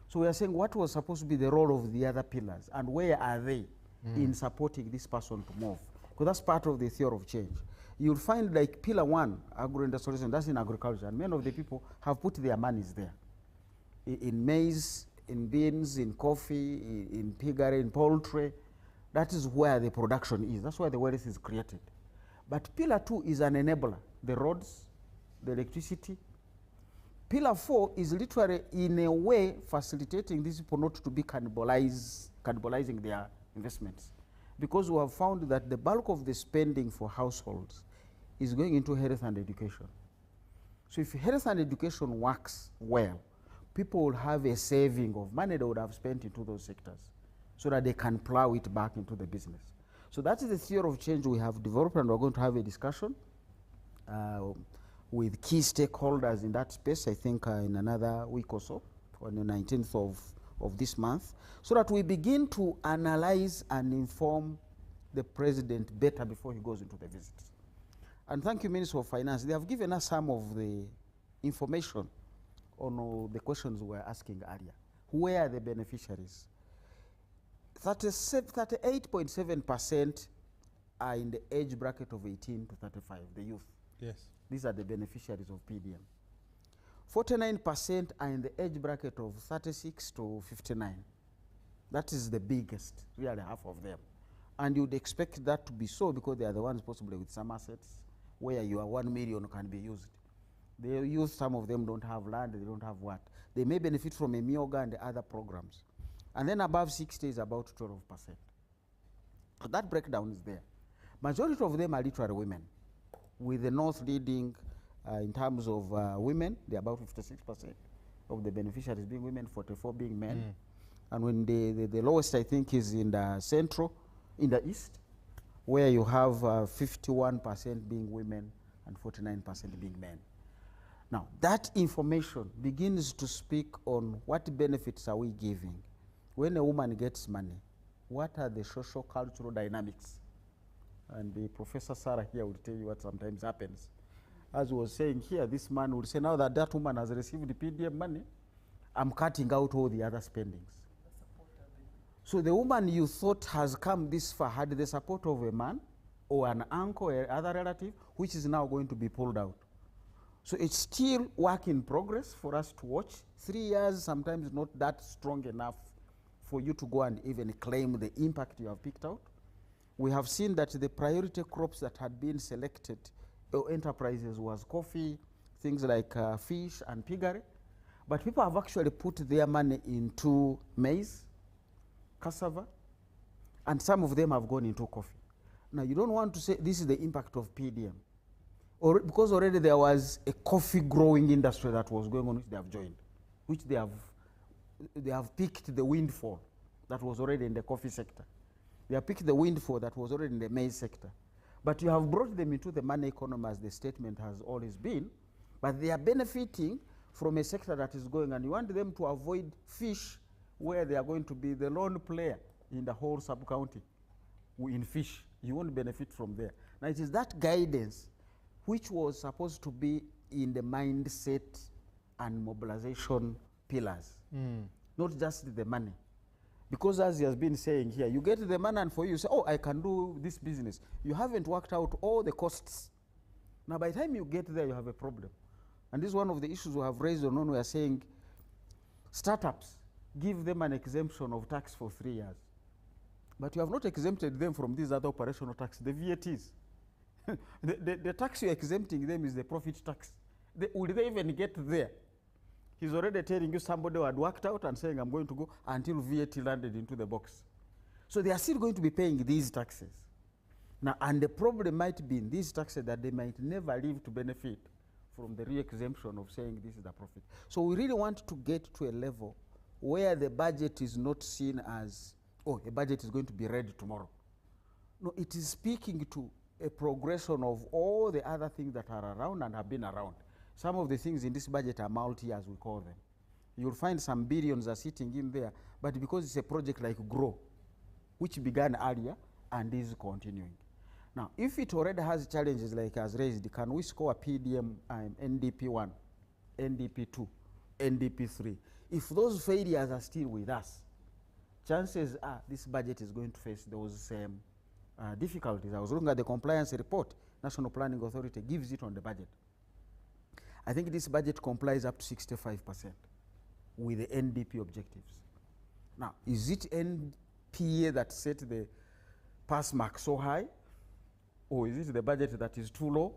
D: So we are saying what was supposed to be the role of the other pillars and where are they in supporting this person to move? Because that's part of the theory of change. You'll find like pillar 1, agro-industrialization, that's in agriculture, and many of the people have put their monies there. In maize, in beans, in coffee, in piggery, in poultry. That is where the production is. That's where the wealth is created. But pillar 2 is an enabler. The roads, the electricity. Pillar 4 is literally, in a way, facilitating these people not to be cannibalizing their investments. Because we have found that the bulk of the spending for households is going into health and education. So if health and education works well, people will have a saving of money they would have spent into those sectors so that they can plow it back into the business. So that is the theory of change we have developed, and we're going to have a discussion with key stakeholders in that space, I think in another week or so, on the 19th of this month, so that we begin to analyze and inform the president better before he goes into the visit. And thank you, Minister of Finance. They have given us some of the information on the questions we were asking earlier. Who are the beneficiaries? 38.7% are in the age bracket of 18 to 35, the youth.
B: Yes.
D: These are the beneficiaries of PDM. 49% are in the age bracket of 36 to 59. That is the biggest, really half of them. And you'd expect that to be so because they are the ones possibly with some assets where your 1 million can be used. The youth, some of them don't have land, they don't have what. They may benefit from a MIOGA and the other programs. And then above 60 is about 12%. So that breakdown is there. Majority of them are literally women, with the North leading in terms of women. They're about 56% of the beneficiaries being women, 44 being men. And when the lowest, I think, is in the central, in the east, where you have 51% being women and 49% being men. Now, that information begins to speak on what benefits are we giving. When a woman gets money, what are the social cultural dynamics? And the Professor Sarah here will tell you what sometimes happens. As was saying here, this man will say, now that that woman has received the PDM money, I'm cutting out all the other spendings. So the woman you thought has come this far had the support of a man or an uncle or other relative, which is now going to be pulled out. So it's still work in progress for us to watch. 3 years, sometimes not that strong enough for you to go and even claim the impact you have picked out. We have seen that the priority crops that had been selected enterprises was coffee, things like fish and piggery. But people have actually put their money into maize, cassava, and some of them have gone into coffee. Now, you don't want to say this is the impact of PDM, because already there was a coffee growing industry that was going on, which they have joined, which they have picked the windfall that was already in the coffee sector. They have picked the windfall that was already in the maize sector. But you have brought them into the money economy as the statement has always been, but they are benefiting from a sector that is going, and you want them to avoid fish where they are going to be the lone player in the whole sub-county in fish. You won't benefit from there. Now it is that guidance which was supposed to be in the mindset and mobilization pillars, not just the money. Because as he has been saying here, you get the money and for you say, oh, I can do this business. You haven't worked out all the costs. Now by the time you get there, you have a problem. And this is one of the issues we have raised on. We are saying startups, give them an exemption of tax for 3 years. But you have not exempted them from these other operational tax, the VATs. the tax you're exempting them is the profit tax. Will they even get there? He's already telling you somebody who had worked out and saying, I'm going to go until VAT landed into the box. So they are still going to be paying these taxes. Now, and the problem might be in these taxes that they might never live to benefit from the re-exemption of saying this is the profit. So we really want to get to a level where the budget is not seen as, oh, a budget is going to be ready tomorrow. No, it is speaking to a progression of all the other things that are around and have been around. Some of the things in this budget are multi, as we call them. You'll find some billions are sitting in there, but because it's a project like GROW, which began earlier and is continuing. Now, if it already has challenges like as raised, can we score a PDM, NDP 1, NDP 2, NDP 3? If those failures are still with us, chances are this budget is going to face those same difficulties. I was looking at the compliance report, National Planning Authority gives it on the budget. I think this budget complies up to 65% with the NDP objectives. Now, is it NPA that set the pass mark so high? Or is it the budget that is too low?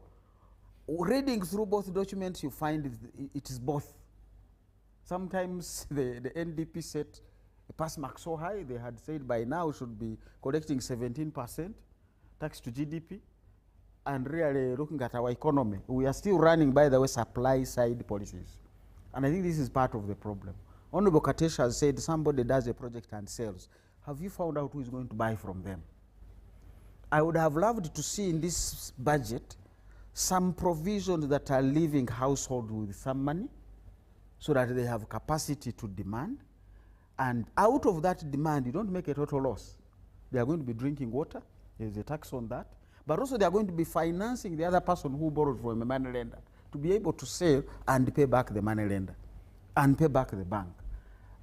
D: Reading through both documents, you find it is both. Sometimes the NDP set a pass mark so high, they had said by now we should be collecting 17% tax to GDP. And really looking at our economy, we are still running, by the way, supply side policies. And I think this is part of the problem. Honorable Katesh has said somebody does a project and sells. Have you found out who is going to buy from them? I would have loved to see in this budget some provisions that are leaving households with some money so that they have capacity to demand. And out of that demand, you don't make a total loss. They are going to be drinking water. There's a tax on that. But also they are going to be financing the other person who borrowed from a money lender to be able to sell and pay back the money lender and pay back the bank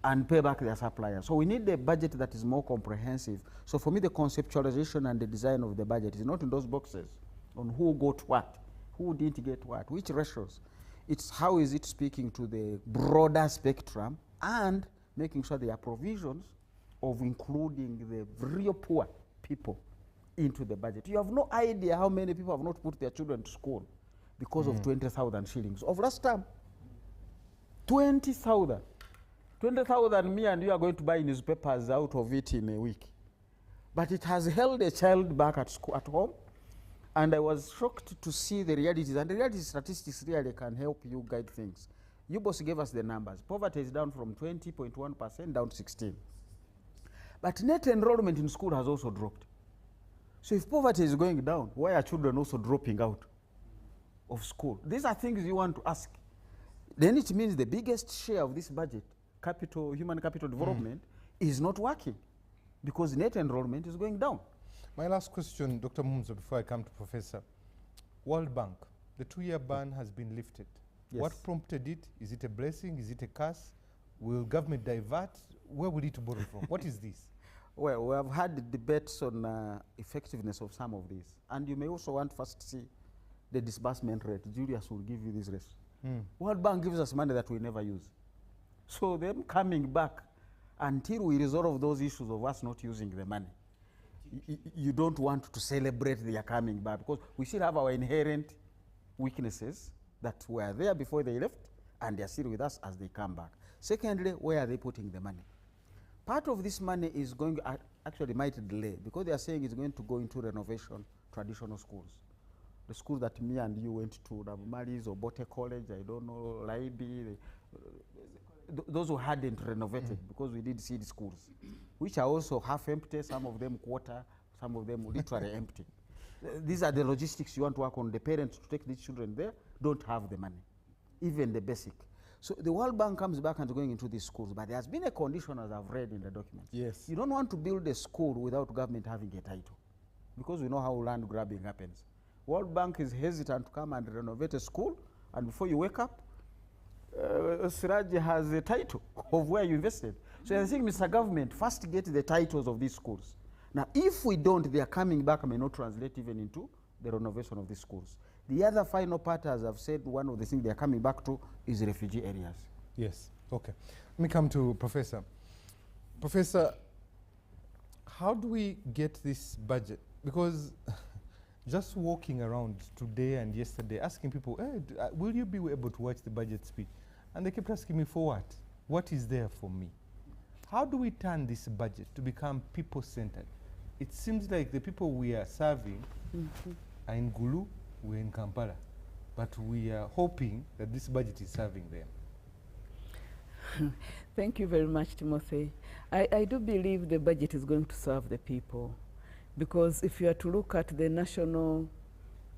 D: and pay back their supplier. So we need a budget that is more comprehensive. So for me, the conceptualization and the design of the budget is not in those boxes on who got what, who didn't get what, which ratios. It's how is it speaking to the broader spectrum and making sure there are provisions of including the real poor people into the budget. You have no idea how many people have not put their children to school because of 20,000 shillings of last time. 20,000. 20,000, me and you are going to buy newspapers out of it in a week. But it has held a child back at school, at home. And I was shocked to see the realities. And the reality statistics really can help you guide things. You both gave us the numbers. Poverty is down from 20.1% down to 16. But net enrollment in school has also dropped. So if poverty is going down, why are children also dropping out of school? These are things you want to ask. Then it means the biggest share of this budget, capital, human capital development, is not working because net enrollment is going down.
B: My last question, Dr. Mumzo, before I come to Professor. World Bank, the 2-year ban has been lifted.
D: Yes.
B: What prompted it? Is it a blessing? Is it a curse? Will government divert? Where will it borrow from? What is this?
D: Well, we have had debates on effectiveness of some of these. And you may also want first to see the disbursement rate. Julius will give you this rate. World Bank gives us money that we never use. So them coming back until we resolve those issues of us not using the money, you don't want to celebrate their coming back because we still have our inherent weaknesses that were there before they left and they're still with us as they come back. Secondly, where are they putting the money? Part of this money is going to actually might delay because they are saying it's going to go into renovation traditional schools. The school that me and you went to, Nabumali's or Bote College, I don't know, Laibi, those who hadn't renovated because we did see the schools, which are also half empty, some of them quarter, some of them literally empty. These are the logistics you want to work on. The parents to take these children there don't have the money, even the basic. So the World Bank comes back and is going into these schools, but there has been a condition, as I've read in the documents.
B: Yes.
D: You don't want to build a school without government having a title, because we know how land grabbing happens. World Bank is hesitant to come and renovate a school, and before you wake up, Siraj has a title of where you invested. So I think, Mr. Government, first get the titles of these schools. Now, if we don't, they are coming back and may not translate even into the renovation of these schools. The other final part, as I've said, one of the things they are coming back to is refugee areas.
B: Yes, okay. Let me come to Professor. Professor, how do we get this budget? Because just walking around today and yesterday, asking people, hey, will you be able to watch the budget speech? And they kept asking me, for what? What is there for me? How do we turn this budget to become people-centered? It seems like the people we are serving are in Gulu, we're in Kampala, but we are hoping that this budget is serving them.
C: Thank you very much, Timothy. I do believe the budget is going to serve the people, because if you are to look at the national,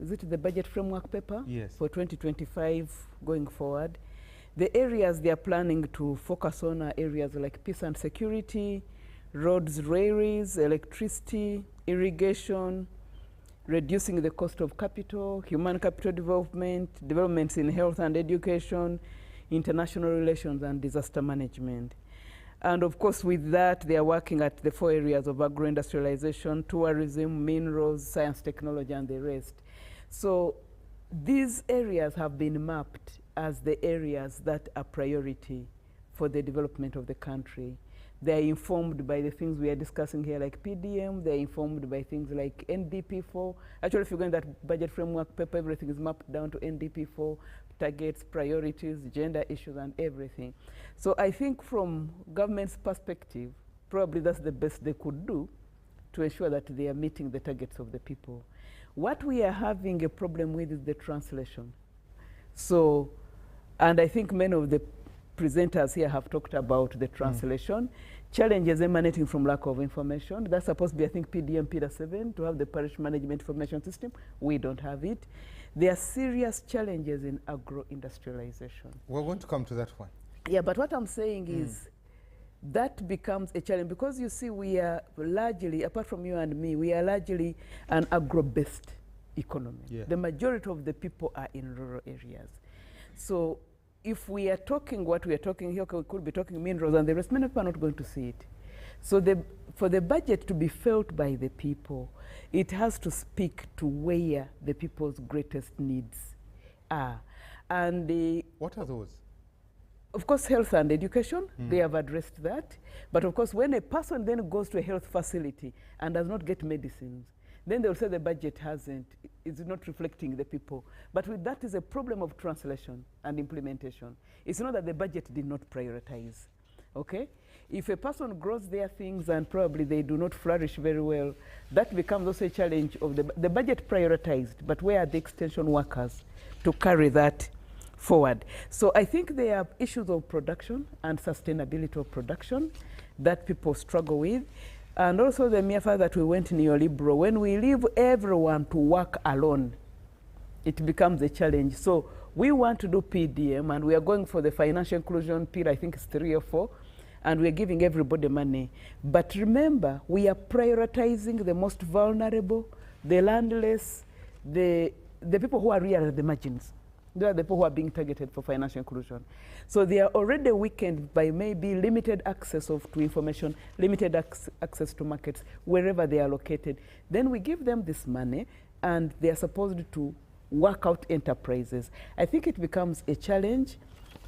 C: is it the budget framework paper?
B: Yes.
C: For 2025 going forward, the areas they are planning to focus on are areas like peace and security, roads, railways, electricity, irrigation, reducing the cost of capital, human capital development, developments in health and education, international relations and disaster management. And of course, with that, they are working at the 4 areas of agro-industrialization, tourism, minerals, science, technology, and the rest. So these areas have been mapped as the areas that are priority for the development of the country. They're informed by the things we are discussing here, like PDM. They're informed by things like NDP4. Actually, if you go in that budget framework paper, everything is mapped down to NDP4, targets, priorities, gender issues, and everything. So I think from government's perspective, probably that's the best they could do to ensure that they are meeting the targets of the people. What we are having a problem with is the translation. So, and I think many of the presenters here have talked about the translation, challenges emanating from lack of information. That's supposed to be, I think, PDM Pillar 7, to have the parish management information system. We don't have it. There are serious challenges in agro-industrialization.
B: We're going to come to that one.
C: Yeah, but what I'm saying is that becomes a challenge, because you see, we are largely, apart from you and me, we are largely an agro-based economy.
B: Yeah.
C: The majority of the people are in rural areas. So if we are talking what we are talking here, we could be talking minerals and the rest, many people are not going to see it. So for the budget to be felt by the people, it has to speak to where the people's greatest needs are. And
B: what are those?
C: Of course, health and education, they have addressed that. But of course, when a person then goes to a health facility and does not get medicines, then they'll say the budget is not reflecting the people. But with that is a problem of translation and implementation. It's not that the budget did not prioritize, okay? If a person grows their things and probably they do not flourish very well, that becomes also a challenge of the budget prioritized, but where are the extension workers to carry that forward? So I think there are issues of production and sustainability of production that people struggle with. And also the mere fact that we went neoliberal. When we leave everyone to work alone, it becomes a challenge. So we want to do PDM, and we are going for the financial inclusion pillar, I think it's 3 or 4, and we're giving everybody money. But remember, we are prioritizing the most vulnerable, the landless, the people who are really at the margins. They are the people who are being targeted for financial inclusion. So they are already weakened by maybe limited access to information, limited access to markets, wherever they are located. Then we give them this money, and they are supposed to work out enterprises. I think it becomes a challenge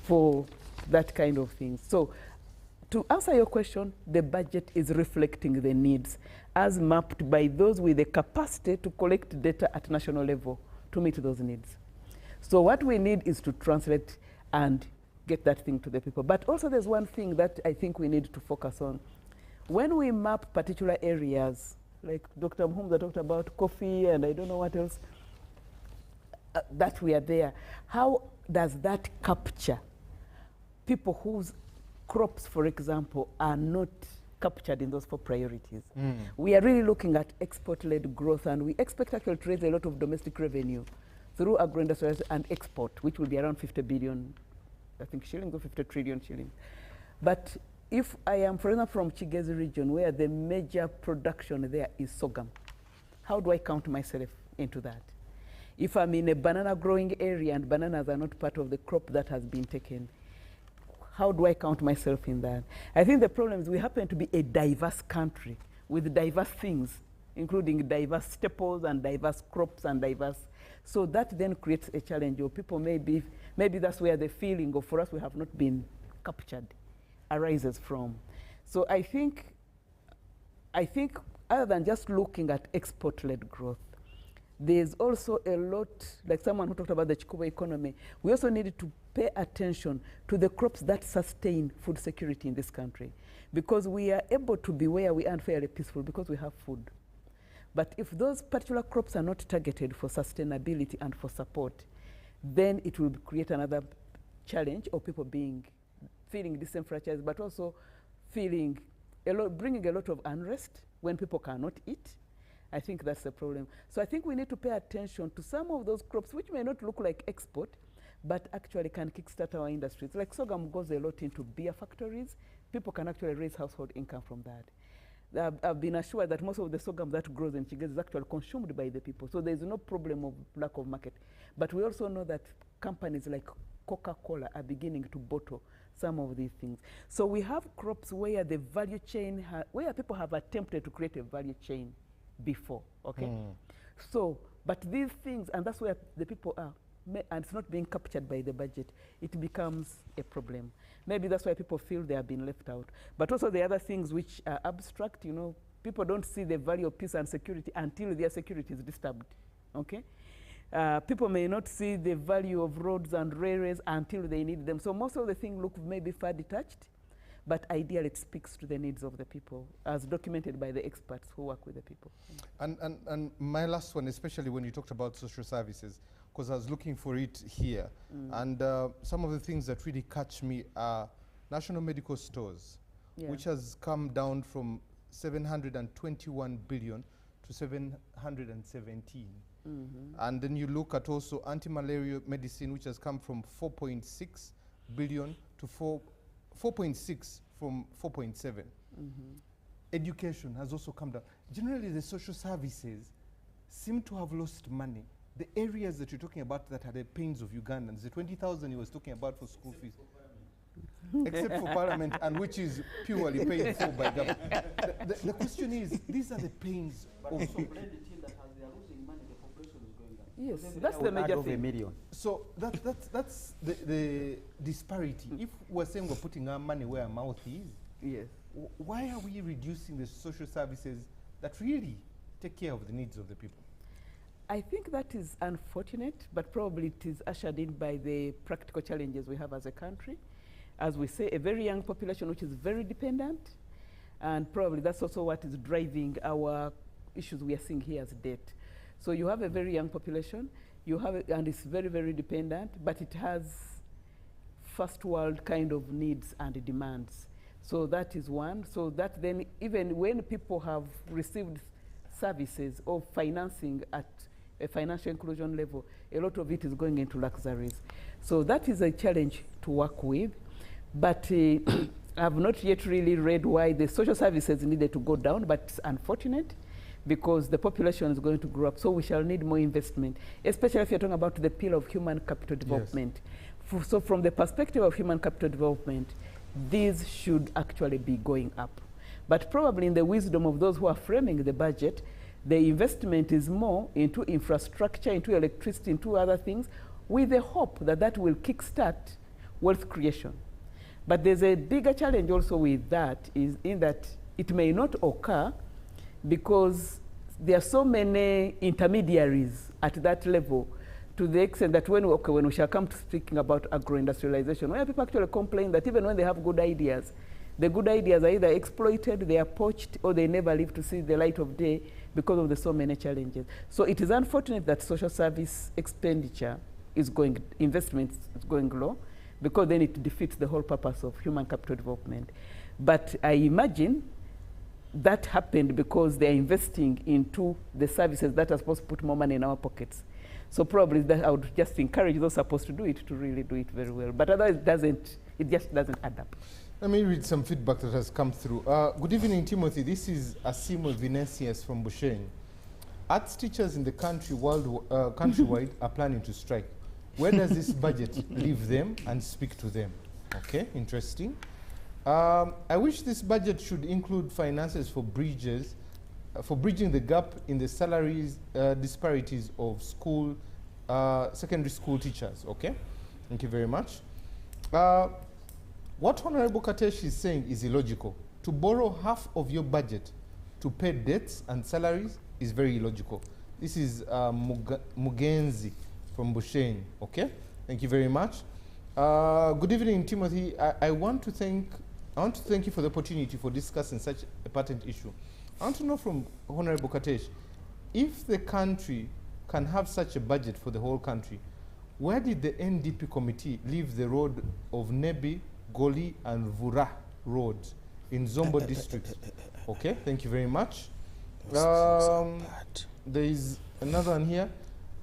C: for that kind of thing. So to answer your question, the budget is reflecting the needs as mapped by those with the capacity to collect data at national level to meet those needs. So what we need is to translate and get that thing to the people. But also there's one thing that I think we need to focus on. When we map particular areas, like Dr. Mhumza talked about coffee and I don't know what else, that we are there, how does that capture people whose crops, for example, are not captured in those 4 priorities? We are really looking at export-led growth, and we expect actually to raise a lot of domestic revenue through agro-industrial and export, which will be around 50 billion I think, shillings or 50 trillion shillings. But if I am, for example, from Kigezi region, where the major production there is sorghum, how do I count myself into that? If I'm in a banana growing area and bananas are not part of the crop that has been taken, how do I count myself in that? I think the problem is we happen to be a diverse country with diverse things, including diverse staples and diverse crops and diverse. So that then creates a challenge, or people maybe that's where the feeling of, for us, we have not been captured, arises from. So I think other than just looking at export-led growth, there's also a lot, like someone who talked about the Chikuba economy, we also needed to pay attention to the crops that sustain food security in this country, because we are able to be where we are fairly peaceful because we have food. But if those particular crops are not targeted for sustainability and for support, then it will create another challenge of people feeling disenfranchised, but also bringing a lot of unrest when people cannot eat. I think that's the problem. So I think we need to pay attention to some of those crops which may not look like export, but actually can kickstart our industries. Like sorghum goes a lot into beer factories. People can actually raise household income from that. I've been assured that most of the sorghum that grows in Kigezi is actually consumed by the people. So there's no problem of lack of market. But we also know that companies like Coca-Cola are beginning to bottle some of these things. So we have crops where the value chain, where people have attempted to create a value chain before, okay? So, but these things, and that's where the people are, and it's not being captured by the budget, it becomes a problem. Maybe that's why people feel they have been left out. But also the other things which are abstract, you know, people don't see the value of peace and security until their security is disturbed, okay? People may not see the value of roads and railways until they need them. So most of the things look maybe far detached, but ideally it speaks to the needs of the people, as documented by the experts who work with the people.
B: And my last one, especially when you talked about social services, because I was looking for it here, and some of the things that really catch me are national medical stores, which has come down from 721 billion to 717. And then you look at also anti-malaria medicine, which has come from 4.6 billion to 4.6 from 4.7. Education has also come down. Generally, the social services seem to have lost money. The areas that you're talking about that are the pains of Ugandans, the 20,000 he was talking about for school fees, except for parliament, and which is purely paid for by government. The question is, these are the pains of...
C: Yes, that's the major thing.
B: So that's the disparity. If we're saying we're putting our money where our mouth is,
C: yes,
B: why are we reducing the social services that really take care of the needs of the people?
C: I think that is unfortunate, but probably it is ushered in by the practical challenges we have as a country. As we say, a very young population which is very dependent, and probably that's also what is driving our issues we are seeing here as debt. So you have a very young population, and it's very, very dependent, but it has first world kind of needs and demands. So that is one. So that then, even when people have received services or financing at a financial inclusion level, a lot of it is going into luxuries. So that is a challenge to work with. But I have not yet really read why the social services needed to go down, but it's unfortunate, because the population is going to grow up, so we shall need more investment, especially if you're talking about the pillar of human capital development. Yes. So from the perspective of human capital development, these should actually be going up. But probably in the wisdom of those who are framing the budget, the investment is more into infrastructure, into electricity, into other things, with the hope that that will kickstart wealth creation. But there's a bigger challenge also with that, is in that it may not occur because there are so many intermediaries at that level, to the extent that when we shall come to speaking about agro-industrialization, where people actually complain that even when they have good ideas, the good ideas are either exploited, they are poached, or they never live to see the light of day because of the so many challenges. So it is unfortunate that social service expenditure is investment is going low, because then it defeats the whole purpose of human capital development. But I imagine that happened because they're investing into the services that are supposed to put more money in our pockets. So probably that I would just encourage those supposed to do it to really do it very well. But otherwise it just doesn't add up.
B: Let me read some feedback that has come through. Good evening, Timothy. This is Asimo Vinicius from Busheng. Arts teachers in the country countrywide are planning to strike. Where does this budget leave them and speak to them? Okay, interesting. I wish this budget should include finances for bridging the gap in the salaries disparities of secondary school teachers. Okay, thank you very much. What Honorable Katesh is saying is illogical. To borrow half of your budget to pay debts and salaries is very illogical. This is Mugenzi from Busheng. Okay, thank you very much. Good evening, Timothy. I want to thank you for the opportunity for discussing such a patent issue. I want to know from Honorable Katesh, if the country can have such a budget for the whole country, where did the NDP committee leave the road of Nebi, Goli, and Vura roads in Zombo district? Okay, thank you very much. There is another one here.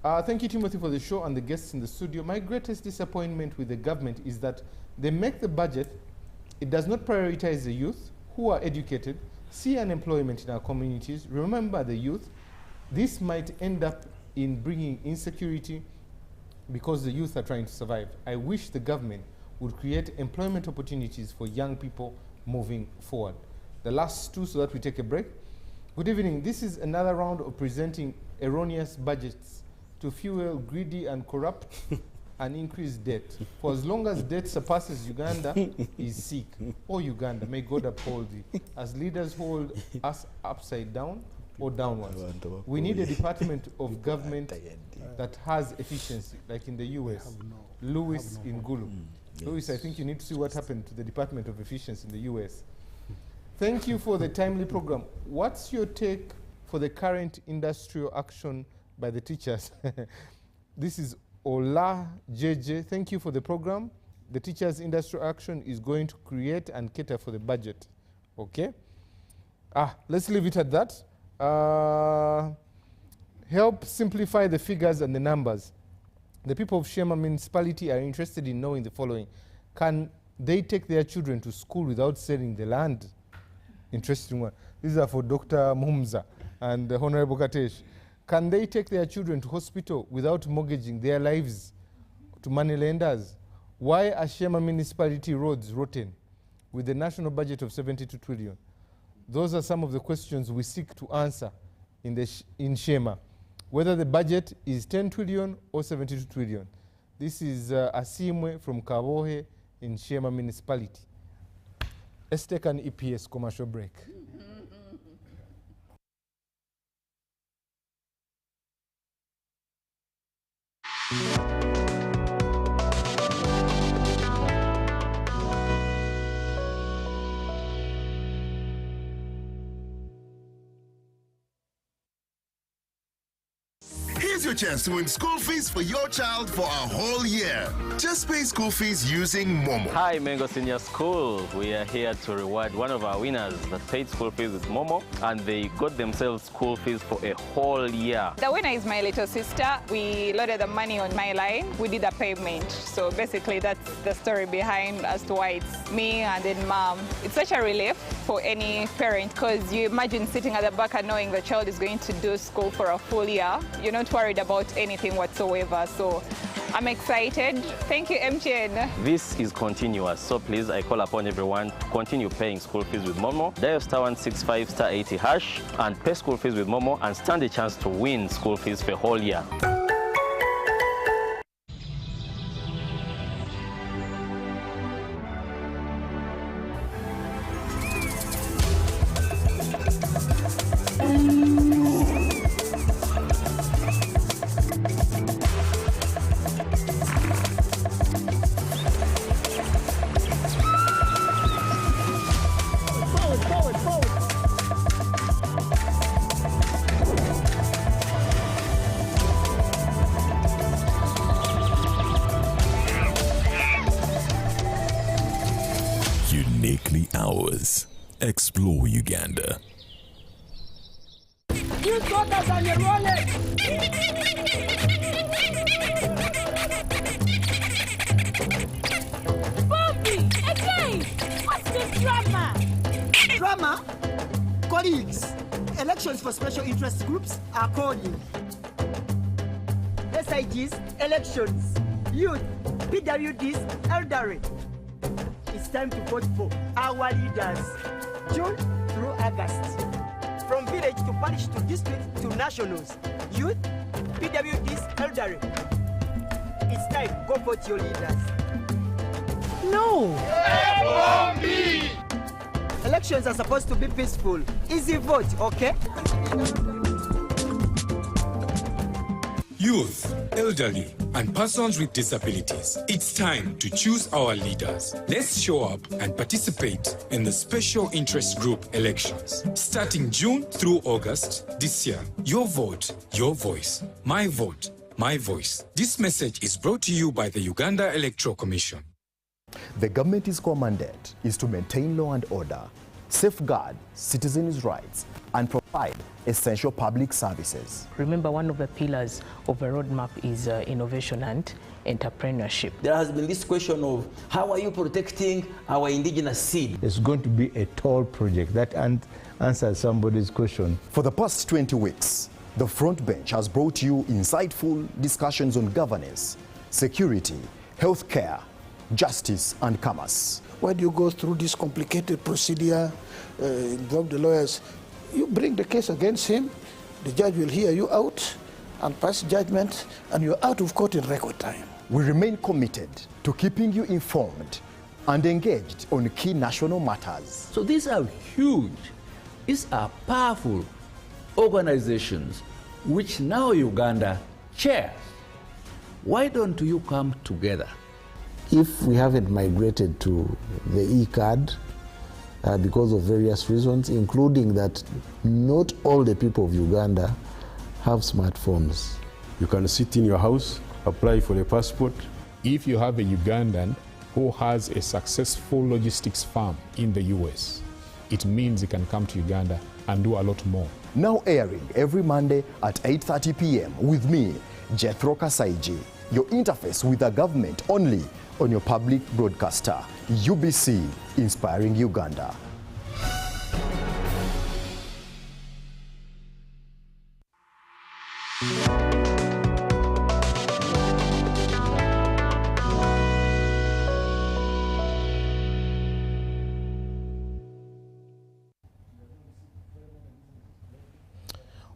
B: Thank you, Timothy, for the show and the guests in the studio. My greatest disappointment with the government is that they make the budget, it does not prioritize the youth who are educated, see unemployment in our communities, remember the youth. This might end up in bringing insecurity because the youth are trying to survive. I wish the government would create employment opportunities for young people moving forward. The last two so that we take a break. Good evening. This is another round of presenting erroneous budgets to fuel greedy and corrupt and increase debt. For as long as debt surpasses Uganda is sick. Oh Uganda, may God uphold thee. As leaders hold us upside down or downwards. We need a department of government that has efficiency, like in the US. Lewis in Gulu. Lewis, I think you need to see what happened to the Department of Efficiency in the US. Thank you for the timely program. What's your take for the current industrial action by the teachers? This is Ola JJ. Thank you for the program. The teachers' industrial action is going to create and cater for the budget. Okay? Let's leave it at that. Help simplify the figures and the numbers. The people of Shema municipality are interested in knowing the following. Can they take their children to school without selling the land? Interesting one. These are for Dr. Mumza and Honorable Katesh. Can they take their children to hospital without mortgaging their lives to money lenders? Why are Shema municipality roads rotten with a national budget of 72 trillion? Those are some of the questions we seek to answer in Shema. Whether the budget is 10 trillion or 72 trillion. This is Asimwe from Kabohe in Shema municipality. Let's take an EPS commercial break.
H: Here's your chance to win school fees for your child for a whole year. Just pay school fees using Momo.
I: Hi, Mango Senior School. We are here to reward one of our winners that paid school fees with Momo, and they got themselves school fees for a whole year.
J: The winner is my little sister. We loaded the money on my line. We did a payment. So basically, that's the story behind as to why it's me and then mom. It's such a relief for any parent because you imagine sitting at the back and knowing the child is going to do school for a full year. You're not worried about anything whatsoever. So I'm excited. Thank you, MTN.
I: This is continuous, so please, I call upon everyone to continue paying school fees with Momo. Dial *165 *80 hash and pay school fees with Momo and stand a chance to win school fees for a whole year.
A: Uniquely ours. Explore Uganda.
K: You got us on your wallet. Drama, colleagues, elections for special interest groups are calling. SIGs, elections, youth, PWDs, elderly. It's time to vote for our leaders, June through August. From village to parish to district to nationals, youth, PWDs, elderly. It's time, go vote your leaders. No! F-O-B! Elections are supposed to be peaceful. Easy vote, okay?
L: Youth, elderly, and persons with disabilities. It's time to choose our leaders. Let's show up and participate in the special interest group elections. Starting June through August this year. Your vote, your voice. My vote, my voice. This message is brought to you by the Uganda Electoral Commission.
M: The government's core mandate is to maintain law and order, safeguard citizens' rights, and provide essential public services.
N: Remember, one of the pillars of a roadmap is innovation and entrepreneurship.
O: There has been this question of how are you protecting our indigenous seed?
P: It's going to be a tall project that answers somebody's question.
M: For the past 20 weeks, the front bench has brought you insightful discussions on governance, security, healthcare, justice, and commerce.
Q: Why do you go through this complicated procedure, involve the lawyers? You bring the case against him, the judge will hear you out and pass judgment, and you're out of court in record time.
M: We remain committed to keeping you informed and engaged on key national matters.
R: So these are huge, these are powerful organizations which now Uganda chairs. Why don't you come together?
P: If we haven't migrated to the e-card because of various reasons, including that not all the people of Uganda have smartphones.
S: You can sit in your house, apply for a passport.
T: If you have a Ugandan who has a successful logistics firm in the US, it means he can come to Uganda and do a lot more.
M: Now airing every Monday at 8:30 p.m. with me, Jethro Kasaiji, your interface with the government only on your public broadcaster, UBC, Inspiring Uganda.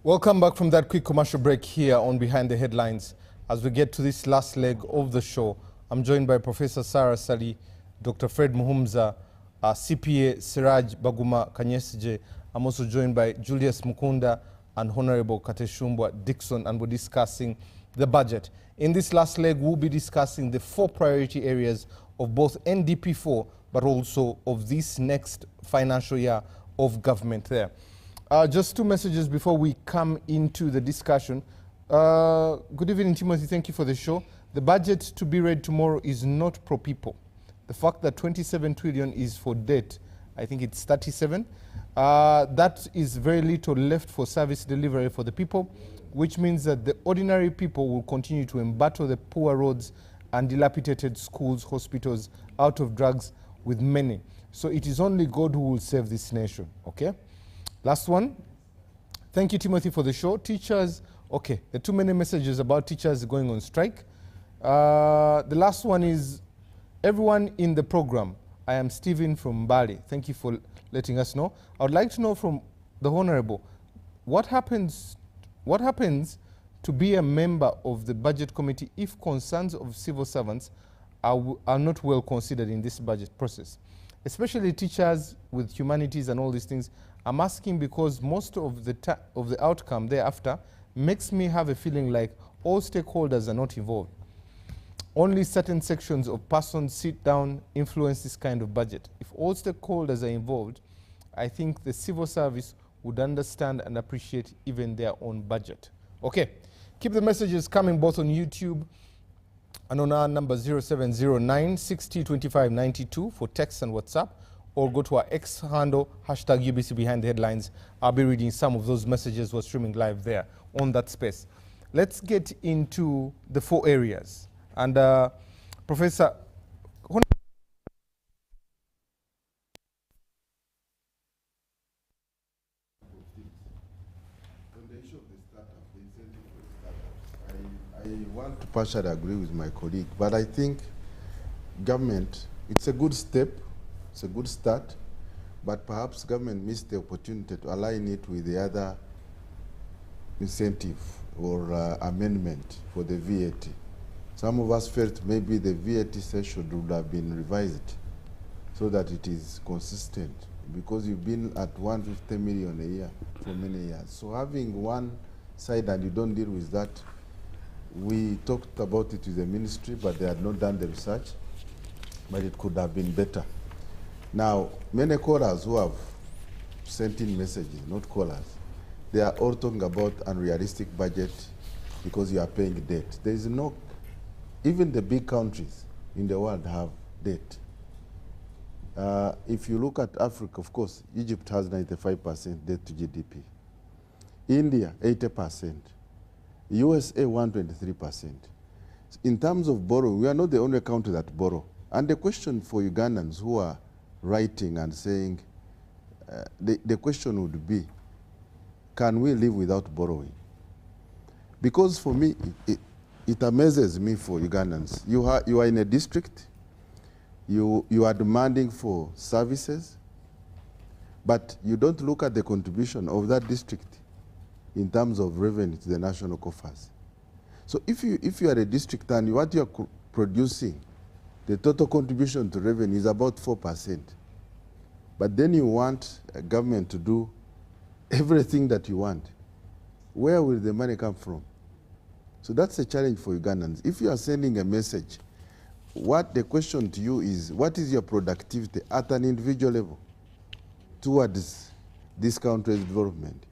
B: Welcome back from that quick commercial break here on Behind the Headlines. As we get to this last leg of the show, I'm joined by Professor Sarah Sali, Dr. Fred Muhumza, CPA Siraj Baguma Kanyesije. I'm also joined by Julius Mukunda and Honorable Kateshumbwa Dixon, and we're discussing the budget. In this last leg, we'll be discussing the 4 priority areas of both NDP4, but also of this next financial year of government there. Just 2 messages before we come into the discussion. Good evening, Timothy. Thank you for the show. The budget to be read tomorrow is not pro-people. The fact that 27 trillion is for debt, I think it's 37, that is very little left for service delivery for the people, which means that the ordinary people will continue to embattle the poor roads and dilapidated schools, hospitals, out of drugs with many. So it is only God who will save this nation, okay? Last one. Thank you, Timothy, for the show. Teachers, okay, there are too many messages about teachers going on strike. The last one is, everyone in the program, I am Stephen from Bali. Thank you for letting us know. I would like to know from the Honorable, what happens to be a member of the budget committee if concerns of civil servants are not well considered in this budget process? Especially teachers with humanities and all these things. I'm asking because most of the outcome thereafter makes me have a feeling like all stakeholders are not involved. Only certain sections of persons sit down, influence this kind of budget. If all stakeholders are involved, I think the civil service would understand and appreciate even their own budget. Okay, keep the messages coming both on YouTube and on our number 0709 60 25 92 for text and WhatsApp, or go to our X handle, hashtag UBC Behind the Headlines. I'll be reading some of those messages. We're streaming live there on that space. Let's get into the 4 areas. And Professor,
G: I want to partially agree with my colleague, but I think government, it's a good step, it's a good start, but perhaps government missed the opportunity to align it with the other incentive or amendment for the VAT. Some of us felt maybe the VAT threshold would have been revised so that it is consistent, because you've been at 150 million a year for many years. So having one side and you don't deal with that, we talked about it with the ministry, but they had not done the research, but it could have been better. Now, many callers who have sent in messages, not callers, they are all talking about unrealistic budget because you are paying debt. There is no, even the big countries in the world have debt. If you look at Africa, of course, Egypt has 95% debt to GDP. India, 80%. USA, 123%. In terms of borrowing, we are not the only country that borrow. And the question for Ugandans who are writing and saying, the question would be, can we live without borrowing? Because for me, it amazes me for Ugandans. You are in a district, you are demanding for services, but you don't look at the contribution of that district in terms of revenue to the national coffers. So if you are a district and what you are producing, the total contribution to revenue is about 4%. But then you want a government to do everything that you want. Where will the money come from? So that's a challenge for Ugandans. If you are sending a message, what the question to you is, what is your productivity at an individual level towards this country's development?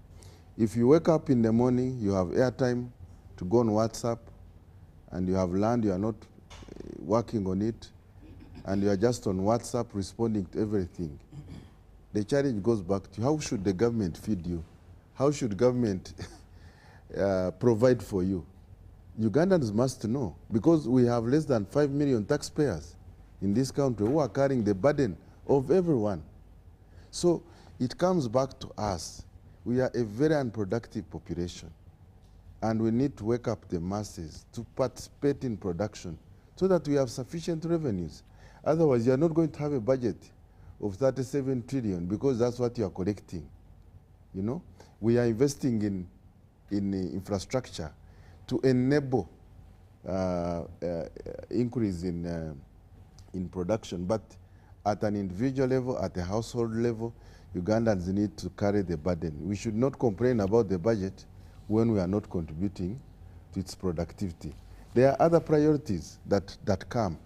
G: If you wake up in the morning, you have airtime to go on WhatsApp, and you have learned you are not working on it, and you are just on WhatsApp responding to everything, the challenge goes back to how should the government feed you? How should government provide for you? Ugandans must know, because we have less than 5 million taxpayers in this country who are carrying the burden of everyone. So it comes back to us. We are a very unproductive population, and we need to wake up the masses to participate in production so that we have sufficient revenues. Otherwise, you are not going to have a budget of 37 trillion because that's what you are collecting. You know, we are investing in infrastructure to enable increase in production, but at an individual level, at a household level, Ugandans need to carry the burden. We should not complain about the budget when we are not contributing to its productivity. There are other priorities that come.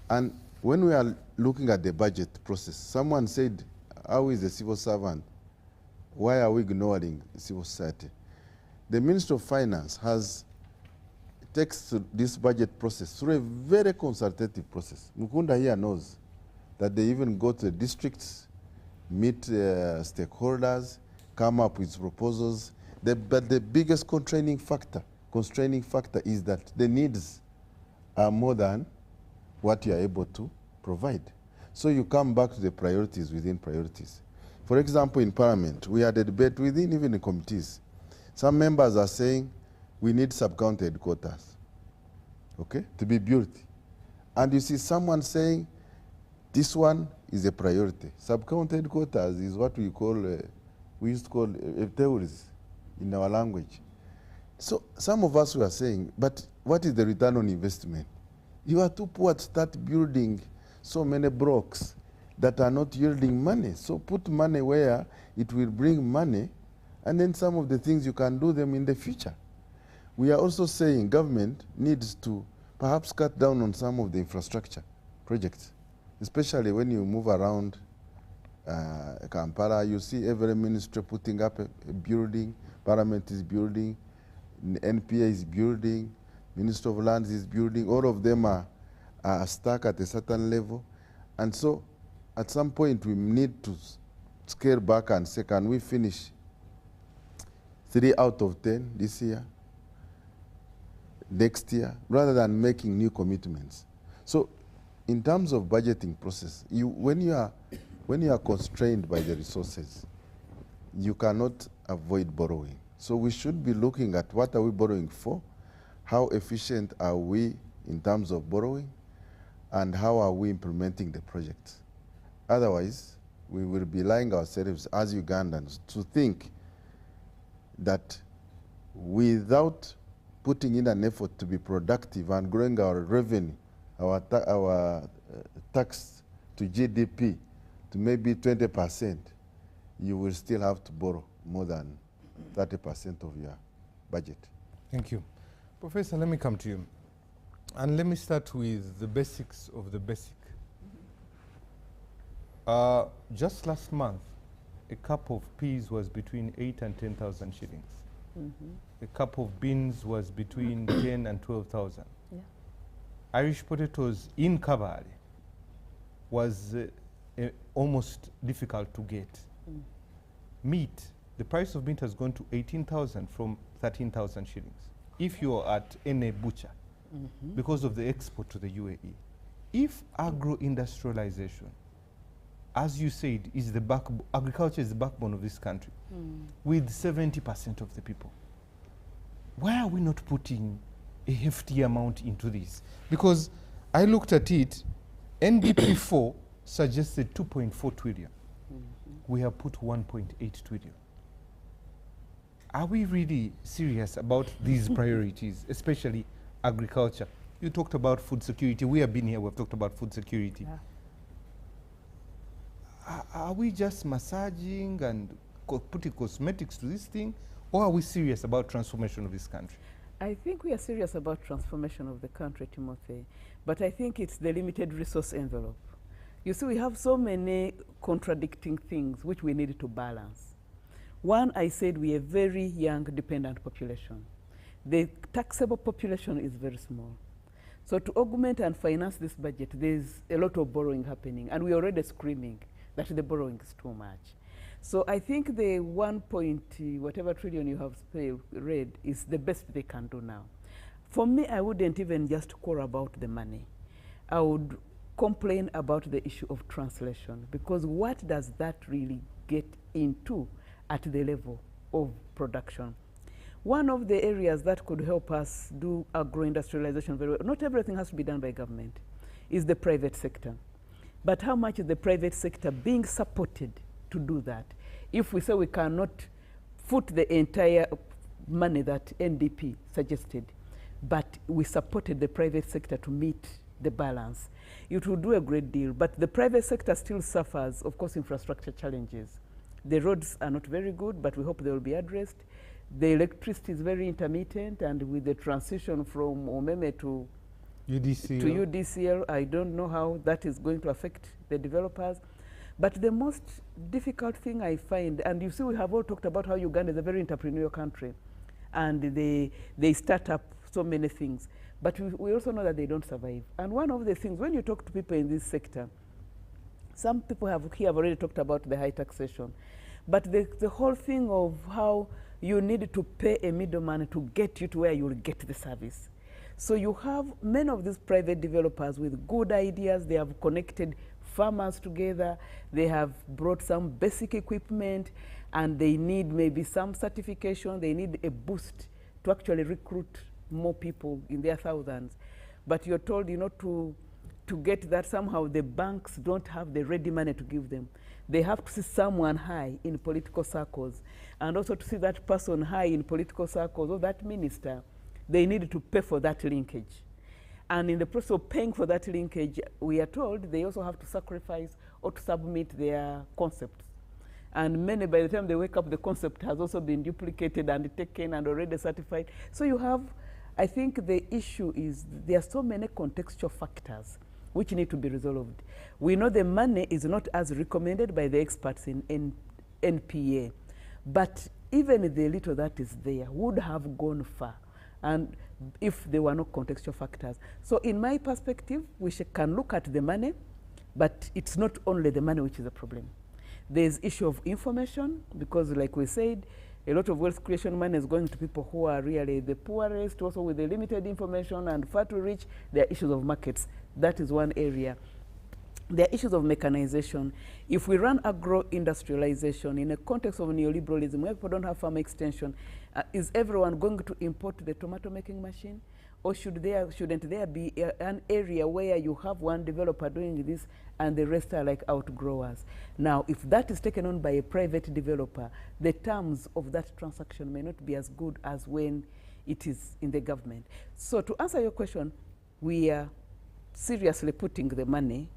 G: And when we are looking at the budget process, someone said, how is the civil servant? Why are we ignoring civil society? The Minister of Finance takes this budget process through a very consultative process. Mukunda here knows that they even go to the districts, meet stakeholders, come up with proposals. But the biggest constraining factor is that the needs are more than what you are able to provide. So you come back to the priorities within priorities. For example, in Parliament, we had a debate within even the committees. Some members are saying we need sub-county headquarters, okay, to be built. And you see someone saying this one is a priority. Sub-county headquarters is what we call, we used to call theories in our language. So some of us were saying, but what is the return on investment? You are too poor to start building so many blocks that are not yielding money. So put money where it will bring money, and then some of the things you can do them in the future. We are also saying government needs to perhaps cut down on some of the infrastructure projects, especially when you move around Kampala. You see every ministry putting up a building, Parliament is building, NPA is building, Minister of Lands is building. All of them are stuck at a certain level. And so at some point we need to scale back and say, can we finish 3 out of 10 this year, next year, rather than making new commitments. So in terms of budgeting process, when you are constrained by the resources, you cannot avoid borrowing. So we should be looking at what are we borrowing for, how efficient are we in terms of borrowing, and how are we implementing the project. Otherwise, we will be lying ourselves as Ugandans to think that without putting in an effort to be productive and growing our revenue, our tax to GDP to maybe 20%, you will still have to borrow more than 30% of your budget.
B: Thank you. Professor, let me come to you. And let me start with the basics of the basic. Just last month, a cup of peas was between 8 and 10,000 shillings. A cup of beans was between 10 and 12,000.
C: Yeah.
B: Irish potatoes in Kabale was almost difficult to get. Meat, the price of meat has gone to 18,000 from 13,000 shillings. If you're at any butcher, because of the export to the UAE. If agro-industrialization, as you said, is the agriculture is the backbone of this country, with 70% of the people, why are we not putting a hefty amount into this? Because I looked at it, NDP 4 suggested 2.4 trillion. We have put 1.8 trillion. Are we really serious about these priorities, especially agriculture? You talked about food security. We have been here, we've talked about food security.
C: Yeah.
B: Are we just massaging and putting cosmetics to this thing, or are we serious about transformation of this country?
C: I think we are serious about transformation of the country, Timothy, but I think it's the limited resource envelope. You see, we have so many contradicting things which we need to balance. One, I said we are a very young dependent population. The taxable population is very small. So to augment and finance this budget, there's a lot of borrowing happening, and we're already screaming that the borrowing is too much. So I think the 1.whatever trillion you have read is the best they can do now. For me, I wouldn't even just quarrel about the money. I would complain about the issue of translation, because what does that really get into at the level of production? One of the areas that could help us do agro-industrialization very well, not everything has to be done by government, is the private sector. But how much is the private sector being supported to do that? If we say we cannot foot the entire money that NDP suggested, but we supported the private sector to meet the balance, it will do a great deal. But the private sector still suffers, of course, infrastructure challenges. The roads are not very good, but we hope they will be addressed. The electricity is very intermittent, and with the transition from Omeme to UDCL, I don't know how that is going to affect the developers. But the most difficult thing I find, and you see we have all talked about how Uganda is a very entrepreneurial country, and they start up so many things. But we also know that they don't survive. And one of the things, when you talk to people in this sector, some people have already talked about the high taxation. But the whole thing of how you need to pay a middleman to get you to where you will get the service. So you have many of these private developers with good ideas. They have connected farmers together. They have brought some basic equipment, and they need maybe some certification. They need a boost to actually recruit more people in their thousands. But you're told, you know, to get that, somehow the banks don't have the ready money to give them. They have to see someone high in political circles, and also to see that person high in political circles, or that minister, they need to pay for that linkage. And in the process of paying for that linkage, we are told they also have to sacrifice or to submit their concepts. And many, by the time they wake up, the concept has also been duplicated and taken and already certified. So you have, I think the issue is there are so many contextual factors which need to be resolved. We know the money is not as recommended by the experts in NPA, but even the little that is there would have gone far, and if there were no contextual factors. So in my perspective, we can look at the money, but it's not only the money which is a problem. There's issue of information, because like we said, a lot of wealth creation money is going to people who are really the poorest, also with the limited information and far to reach. There are issues of markets. That is one area. There are issues of mechanization. If we run agro-industrialization in a context of neoliberalism, where people don't have farm extension, is everyone going to import the tomato making machine? Or shouldn't there be an area where you have one developer doing this and the rest are like outgrowers? Now, if that is taken on by a private developer, the terms of that transaction may not be as good as when it is in the government. So to answer your question, we are seriously putting the money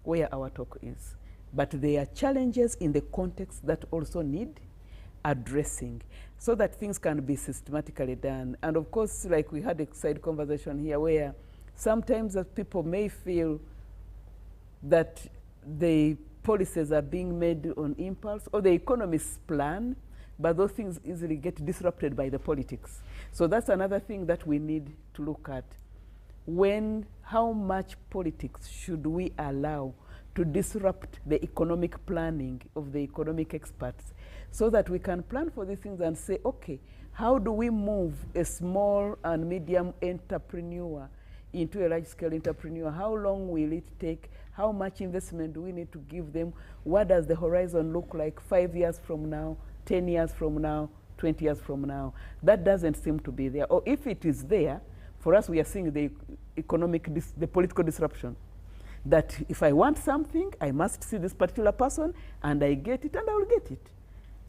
C: where our talk is. But there are challenges in the context that also need addressing so that things can be systematically done. And of course, like we had a side conversation here where sometimes that people may feel that the policies are being made on impulse or the economists plan, but those things easily get disrupted by the politics. So that's another thing that we need to look at. How much politics should we allow to disrupt the economic planning of the economic experts so that we can plan for these things and say, okay, how do we move a small and medium entrepreneur into a large-scale entrepreneur? How long will it take? How much investment do we need to give them? What does the horizon look like 5 years from now, 10 years from now, 20 years from now? That doesn't seem to be there. Or if it is there, for us, we are seeing the the political disruption. That if I want something, I must see this particular person, and I get it, and I will get it.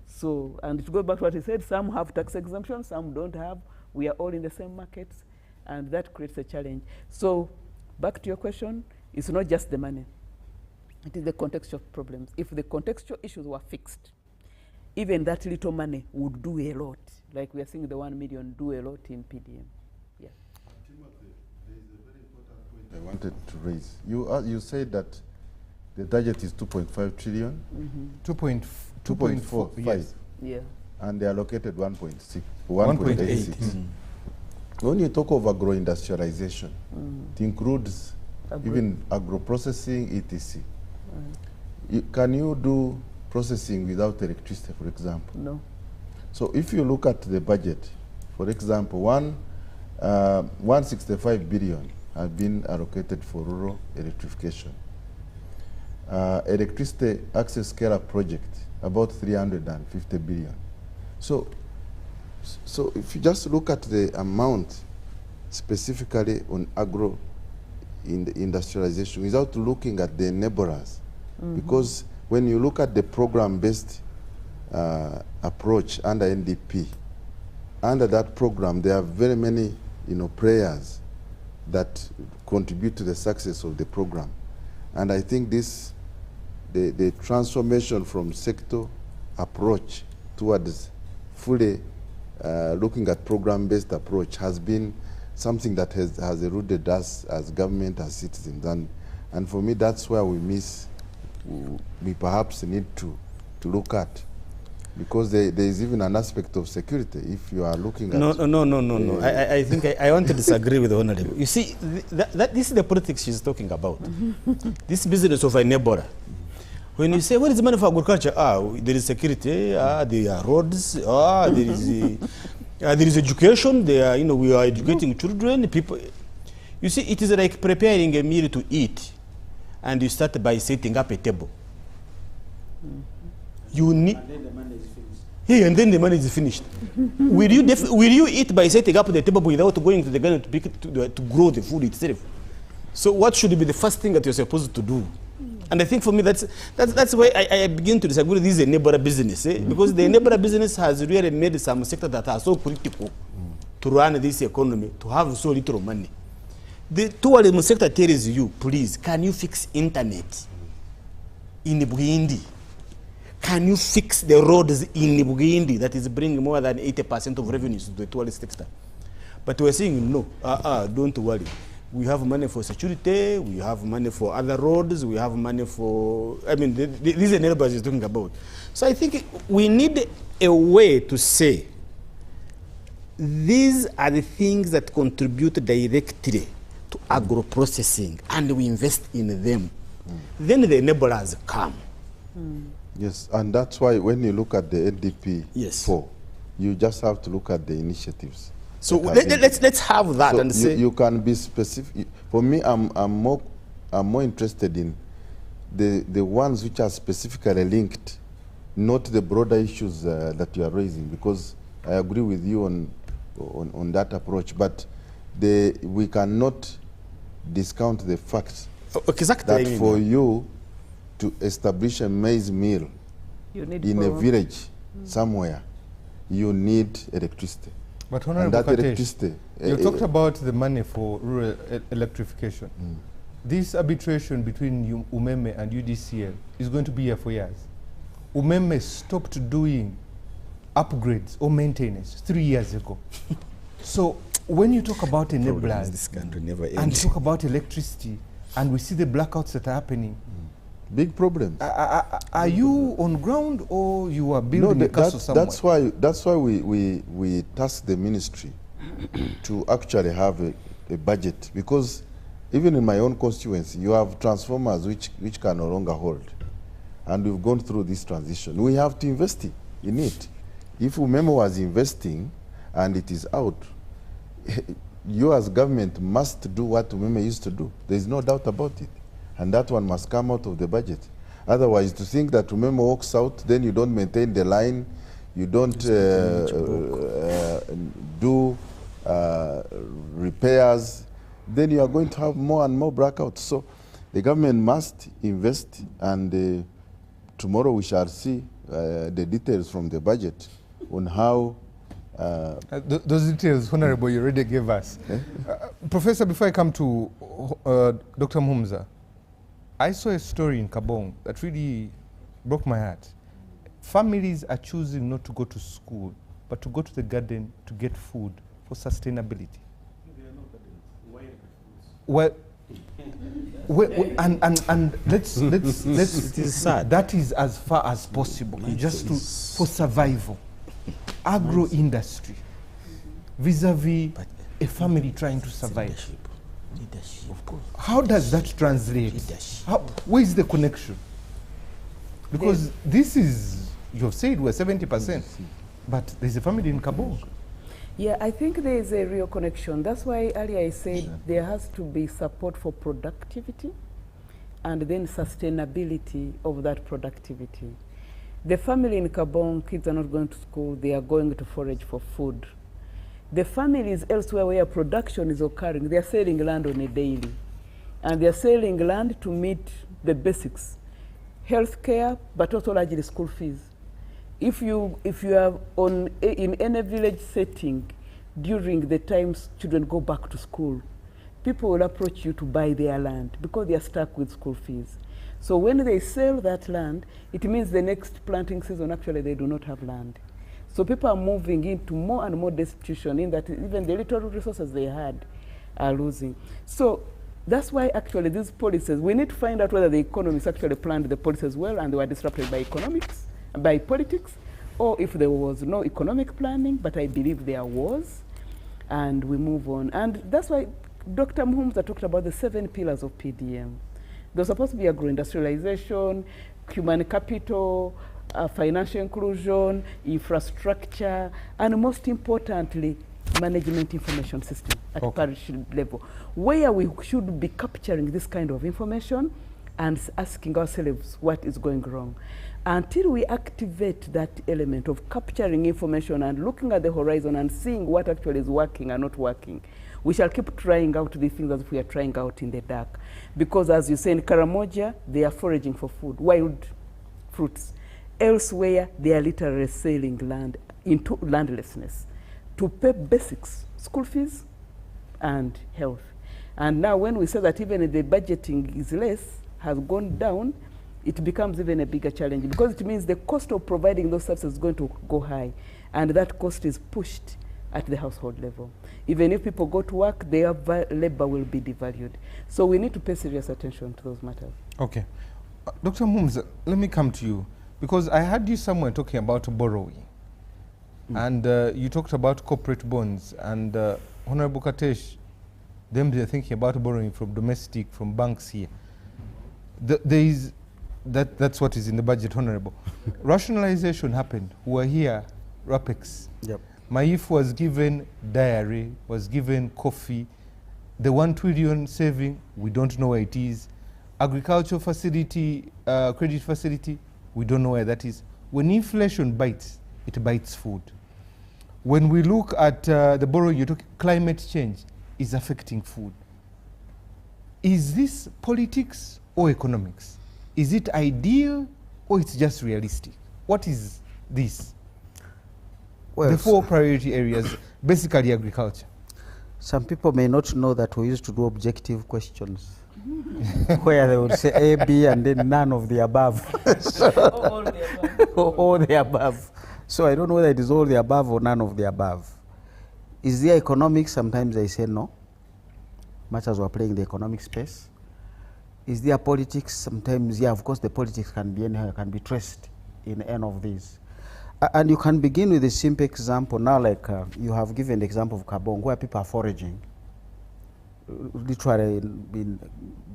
C: So, and to go back to what he said, some have tax exemptions, some don't have. We are all in the same markets, and that creates a challenge. So, back to your question, it's not just the money. It is the contextual problems. If the contextual issues were fixed, even that little money would do a lot. Like we are seeing the 1 million do a lot in PDM. Yeah.
G: Timothy, there is a very important point I wanted to raise. You said that the budget is 2.5 trillion. 2.45.
B: Yes.
C: Yeah.
G: And they allocated 1.86. When you talk of agro-industrialization, it includes even agro-processing, etc. Can you do processing without electricity, for example?
C: No.
G: So if you look at the budget, for example, 165 billion have been allocated for rural electrification. Electricity access scale-up project, about 350 billion. So if you just look at the amount specifically on agro industrialization without looking at the enablers, because when you look at the program-based approach under NDP, under that program there are very many players that contribute to the success of the program. And I think the transformation from sector approach towards fully looking at program-based approach has been something that has eluded us as government, as citizens. And for me, that's where we perhaps need to look at. Because there is even an aspect of security if you are looking at...
F: No. I think I want to disagree with the Honorable. You see, this is the politics she's talking about. This business of a neighbor. When you say, what is the money for agriculture? There is security, there are roads, there is education, we are educating children, people. You see, it is like preparing a meal to eat, and you start by setting up a table. You need... And then the money is finished. Yeah, and then the money is finished. Will you eat by setting up the table without going to the garden to grow the food itself? So what should be the first thing that you're supposed to do? And I think for me that's why I begin to disagree. This is a neighbor business, because the neighbor business has really made some sectors that are so critical to run this economy, to have so little money. The tourism sector tells you, please, can you fix internet in Burundi? Can you fix the roads in Uganda that is bringing more than 80% of revenues to the tourist sector? But we're saying, no, don't worry. We have money for security, we have money for other roads, we have money for, these are neighbors is talking about. So I think we need a way to say, these are the things that contribute directly to agro-processing, and we invest in them. Then the enablers come.
G: Yes, and that's why when you look at the NDP,
F: yes,
G: you just have to look at the initiatives.
F: So let's have that, so
G: and say you can be specific. For me, I'm more interested in the ones which are specifically linked, not the broader issues that you are raising, because I agree with you on that approach, but we cannot discount the fact that for you to establish a maize mill in a village somewhere, you need electricity.
B: But Honorable Katesh, you talked about the money for rural electrification. This arbitration between Umeme and UDCL is going to be here for years. Umeme stopped doing upgrades or maintenance 3 years ago. So when you talk about enablers and talk about electricity, and we see the blackouts that are happening,
G: big problems.
B: Are you on ground, or you are building a castle somewhere?
G: That's why we task the ministry to actually have a budget, because even in my own constituency, you have transformers which can no longer hold, and we've gone through this transition. We have to invest in it. If Umeme was investing and it is out, you as government must do what Umeme used to do. There is no doubt about it. And that one must come out of the budget. Otherwise, to think that Umeme walks out, then you don't maintain the line, you don't do repairs, then you are going to have more and more blackouts. So the government must invest, and tomorrow we shall see the details from the budget on how
B: those details, Honorable, you already gave us. Professor, before I come to Dr. Mhumza, I saw a story in Kabong that really broke my heart. Families are choosing not to go to school, but to go to the garden to get food for sustainability. Well, and let's it is sad. That is as far as possible, just for survival. Agro industry, vis-a-vis a family trying to survive. Of course. How does that translate? Where is the connection? Because this is, you have said we're 70%, but there's a family in Kabong.
C: Yeah, I think there is a real connection. That's why earlier I said there has to be support for productivity and then sustainability of that productivity. The family in Kabong, kids are not going to school, they are going to forage for food. The families elsewhere where production is occurring, they are selling land on a daily. And they are selling land to meet the basics. Healthcare, but also largely school fees. If you are in any village setting during the times children go back to school, people will approach you to buy their land because they are stuck with school fees. So when they sell that land, it means the next planting season, actually, they do not have land. So people are moving into more and more destitution, in that even the little resources they had are losing. So that's why actually these policies, we need to find out whether the economists actually planned the policies well and they were disrupted by by politics, or if there was no economic planning, but I believe there was, and we move on. And that's why Dr. Mhumza talked about the 7 pillars of PDM. There's supposed to be agro-industrialization, human capital, financial inclusion, infrastructure, and most importantly, management information system at parish level, where we should be capturing this kind of information and asking ourselves what is going wrong. Until we activate that element of capturing information and looking at the horizon and seeing what actually is working and not working, we shall keep trying out these things as if we are trying out in the dark. Because as you say, in Karamoja, they are foraging for food, wild fruits. Elsewhere, they are literally selling land into landlessness to pay basics, school fees and health. And now when we say that even the budgeting is less, has gone down, it becomes even a bigger challenge, because it means the cost of providing those services is going to go high, and that cost is pushed at the household level. Even if people go to work, their labor will be devalued. So we need to pay serious attention to those matters.
B: Okay. Dr. Mhumza, let me come to you, because I heard you somewhere talking about borrowing. And you talked about corporate bonds, and Honorable Katesh, they're thinking about borrowing from domestic, from banks here. That's what is in the budget, Honorable. Rationalization happened. We were here, RAPEX.
F: Yep.
B: Maif was given diary, was given coffee. The 1 trillion saving, we don't know where it is. agricultural facility, credit facility, we don't know where that is. When inflation bites, it bites food. When we look at the borrowing, you talk climate change is affecting food. Is this politics or economics? Is it ideal or it's just realistic? What is this?
D: Well,
B: the 4 priority areas, basically agriculture.
D: Some people may not know that we used to do objective questions where they would say A, B, and then none of the above.
C: All the above.
D: All the above. So I don't know whether it is all the above or none of the above. Is there economics? Sometimes I say no, much as we're playing the economic space. Is there politics? Sometimes, yeah, of course the politics can be anyhow, can be traced in any of these. And you can begin with a simple example now, like you have given the example of Kabong, where people are foraging, literally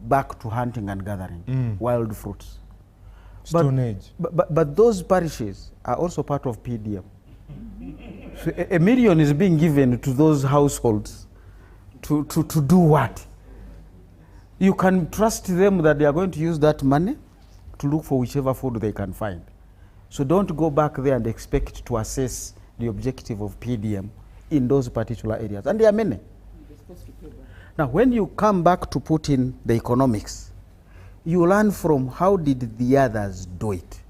D: back to hunting and gathering wild fruits.
B: Stone Age.
D: But those parishes are also part of PDM. So a million is being given to those households to do what? You can trust them that they are going to use that money to look for whichever food they can find. So don't go back there and expect to assess the objective of PDM in those particular areas. And there are many. Now, when you come back to put in the economics, you learn from how did the others do it.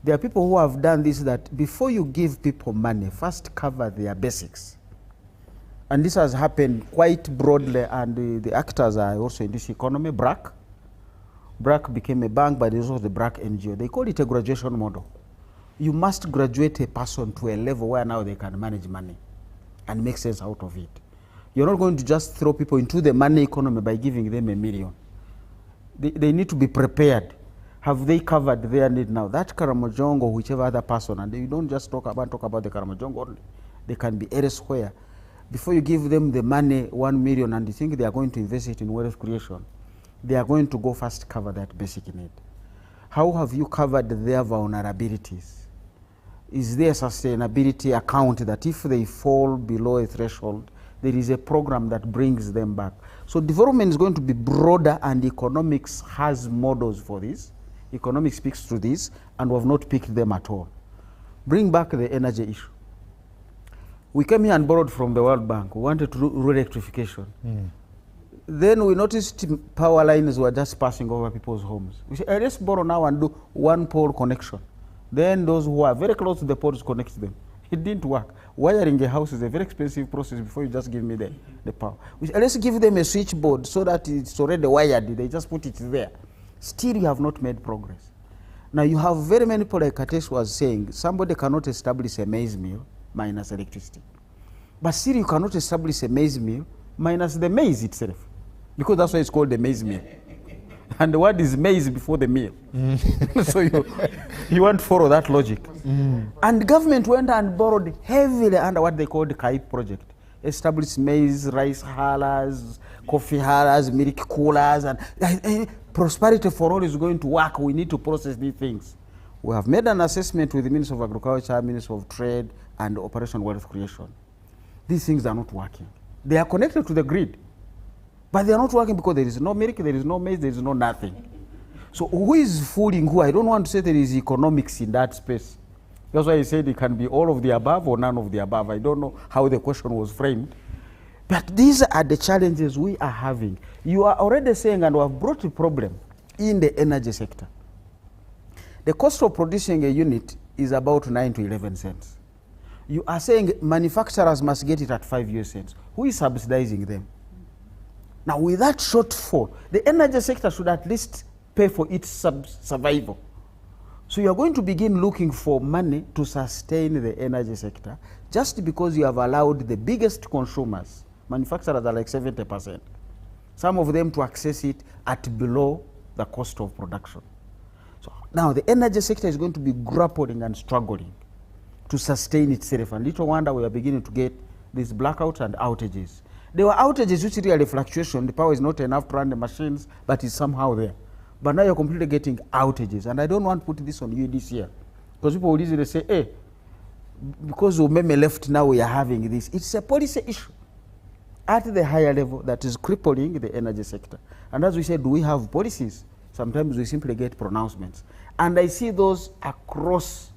D: There are people who have done this, that before you give people money, first cover their basics. And this has happened quite broadly, and the actors are also in this economy. BRAC became a bank, but there's also the BRAC NGO. They call it a graduation model. You must graduate a person to a level where now they can manage money and make sense out of it. You're not going to just throw people into the money economy by giving them $1 million. They need to be prepared. Have they covered their need now? That Karamojongo or whichever other person, and you don't just talk about the Karamojongo only. They can be elsewhere. Before you give them the money, 1 million, and you think they are going to invest it in wealth creation, they are going to go first cover that basic need. How have you covered their vulnerabilities? Is there a sustainability account that if they fall below a threshold, there is a program that brings them back? So development is going to be broader, and economics has models for this. Economics speaks to this, and we have not picked them at all. Bring back the energy issue. We came here and borrowed from the World Bank. We wanted to do rural electrification. Then we noticed power lines were just passing over people's homes. We said, let's borrow now and do one pole connection. Then those who are very close to the poles connect them. It didn't work. Wiring a house is a very expensive process before you just give me the power. We said, let's give them a switchboard so that it's already wired. They just put it there. Still, you have not made progress. Now, you have very many people, like Katesh was saying, somebody cannot establish a maize mill minus electricity. But still, you cannot establish a maize mill minus the maize itself, because that's why it's called the maize mill. And the word is maize before the meal. So you want to follow that logic. And government went and borrowed heavily under what they called the KAIP project. Established maize, rice hullers, coffee hullers, milk coolers, and prosperity for all is going to work. We need to process these things. We have made an assessment with the Minister of Agriculture, Minister of Trade, and Operation Wealth Creation. These things are not working. They are connected to the grid, but they are not working because there is no milk, there is no maize, there is no nothing. So who is fooling who? I don't want to say there is economics in that space. That's why I said it can be all of the above or none of the above. I don't know how the question was framed. But these are the challenges we are having. You are already saying, and we have brought a problem in the energy sector. The cost of producing a unit is about 9 to 11 cents. You are saying manufacturers must get it at 5 US. Who is subsidizing them? Now, with that shortfall, the energy sector should at least pay for its survival. So you are going to begin looking for money to sustain the energy sector just because you have allowed the biggest consumers, manufacturers are like 70%, some of them to access it at below the cost of production. So now the energy sector is going to be grappling and struggling to sustain itself. And little wonder we are beginning to get these blackouts and outages. There were outages which really fluctuation. The power is not enough to run the machines, but it's somehow there. But now you're completely getting outages. And I don't want to put this on you this year, because people will easily say, hey, because Umeme left, now we are having this. It's a policy issue. at the higher level that is crippling the energy sector. And as we said, do we have policies? Sometimes we simply get pronouncements. And I see those across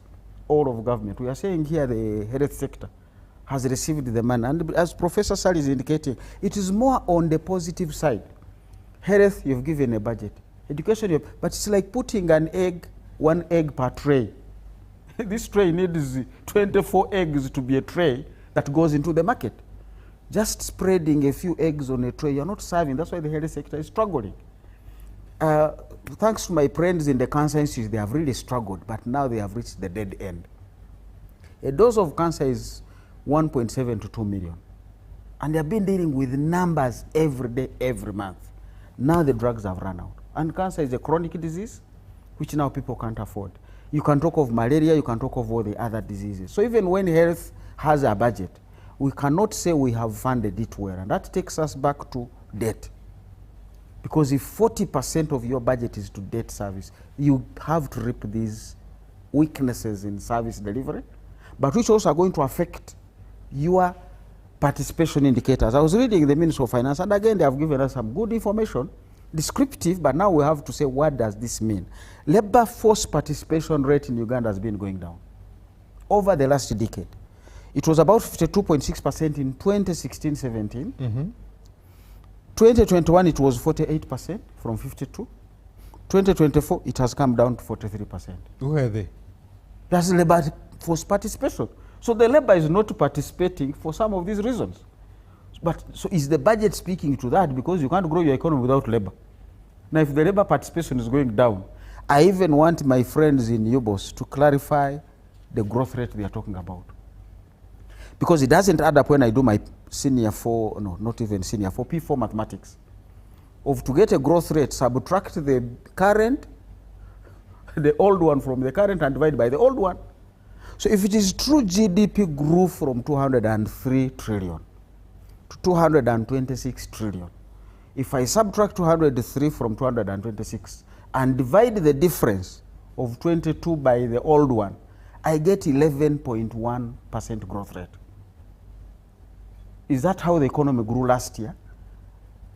D: all of government. We are saying here the health sector has received the money. And as Professor Sally is indicating, it is more on the positive side. Health, you've given a budget. Education, but it's like putting an egg, one egg per tray. This tray needs 24 eggs to be a tray that goes into the market. Just spreading a few eggs on a tray, you're not serving. That's why the health sector is struggling. Thanks to my friends in the cancer institute, they have really struggled, but now they have reached the dead end. A dose of cancer is 1.7 to 2 million. And they have been dealing with numbers every day, every month. Now the drugs have run out. And cancer is a chronic disease, which now people can't afford. You can talk of malaria, you can talk of all the other diseases. So even when health has a budget, we cannot say we have funded it well. And that takes us back to debt. Because if 40% of your budget is to debt service, you have to reap these weaknesses in service delivery, but which also are going to affect your participation indicators. I was reading the Ministry of Finance, and again, they have given us some good information, descriptive, but now we have to say, what does this mean? Labor force participation rate in Uganda has been going down over the last decade. It was about 52.6% in 2016-17. 2021, it was 48% from 52. 2024, it has come down to 43%.
B: Who are they?
D: That's labor force participation. So the labor is not participating for some of these reasons. But so is the budget speaking to that? Because you can't grow your economy without labor. Now, if the labor participation is going down, I even want my friends in UBOS to clarify the growth rate they are talking about. Because it doesn't add up when I do my senior 4, no, not even senior 4, P4 mathematics. To get a growth rate, subtract the current, the old one from the current and divide by the old one. So if it is true GDP grew from 203 trillion to 226 trillion, if I subtract 203 from 226 and divide the difference of 22 by the old one, I get 11.1% growth rate. Is that how the economy grew last year?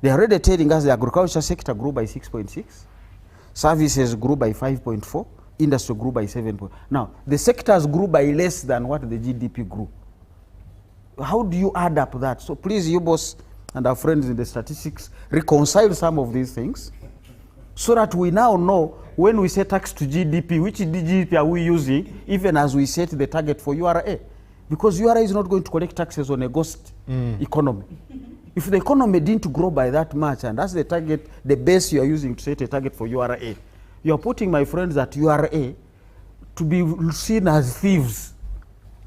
D: They are already telling us the agriculture sector grew by 6.6, services grew by 5.4, industry grew by 7. Now, the sectors grew by less than what the GDP grew. How do you add up that? So please, you boss and our friends in the statistics, reconcile some of these things so that we now know when we say tax to GDP, which GDP are we using, even as we set the target for URA. Because URA is not going to collect taxes on a ghost economy. If the economy didn't grow by that much, and that's the target, the base you are using to set a target for URA, you are putting my friends at URA to be seen as thieves.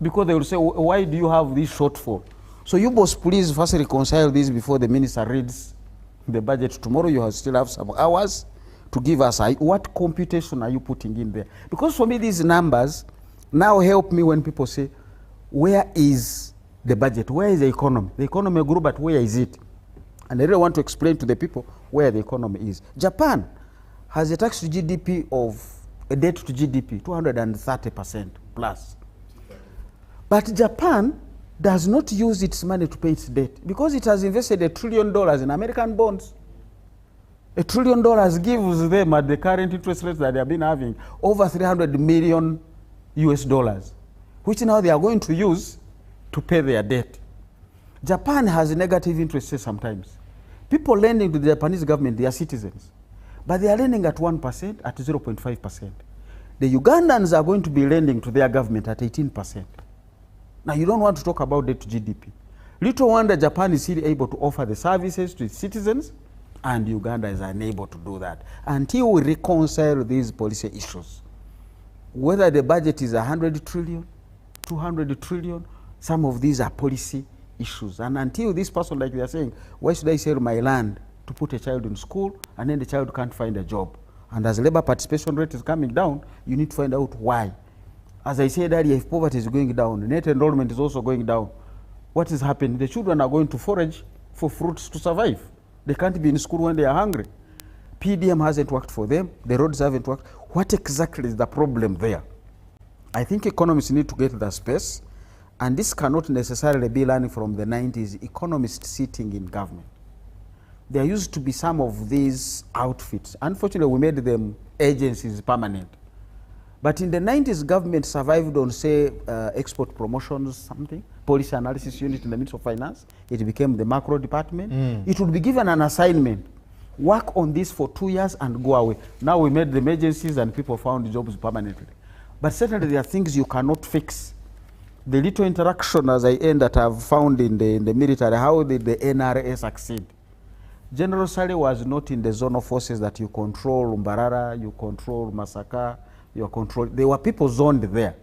D: Because they will say, why do you have this shortfall? So you boss, please first reconcile this before the minister reads the budget tomorrow. You still have some hours to give us what computation are you putting in there? Because for me, these numbers now help me when people say, where is the budget? Where is the economy? The economy grew, but where is it? And I really want to explain to the people where the economy is. Japan has a tax to GDP of a debt to GDP, 230% plus. But Japan does not use its money to pay its debt because it has invested $1 trillion in American bonds. $1 trillion gives them, at the current interest rates that they have been having, over 300 million US dollars, which now they are going to use to pay their debt. Japan has negative interest rates sometimes. People lending to the Japanese government, they are citizens, but they are lending at 1%, at 0.5%. The Ugandans are going to be lending to their government at 18%. Now, you don't want to talk about debt to GDP. Little wonder Japan is still able to offer the services to its citizens, and Uganda is unable to do that until we reconcile these policy issues. Whether the budget is 100 trillion, 200 trillion, some of these are policy issues. And until this person, like they are saying, why should I sell my land to put a child in school and then the child can't find a job? And as labor participation rate is coming down, you need to find out why. As I said earlier, if poverty is going down, net enrollment is also going down, what is happening? The children are going to forage for fruits to survive. They can't be in school when they are hungry. PDM hasn't worked for them. The roads haven't worked. What exactly is the problem there? I think economists need to get the space and this cannot necessarily be learning from the 90s, economists sitting in government. There used to be some of these outfits. Unfortunately, we made them agencies permanent. But in the 90s, government survived on, say, export promotions, something, policy analysis unit in the Ministry of Finance. It became the macro department. It would be given an assignment. Work on this for 2 years and go away. Now we made them agencies and people found jobs permanently. But certainly there are things you cannot fix. The little interaction, as I end, that I've found in the military, how did the NRA succeed? General Sale was not in the zone of forces that you control Mbarara, you control Masaka, you control. There were people zoned there.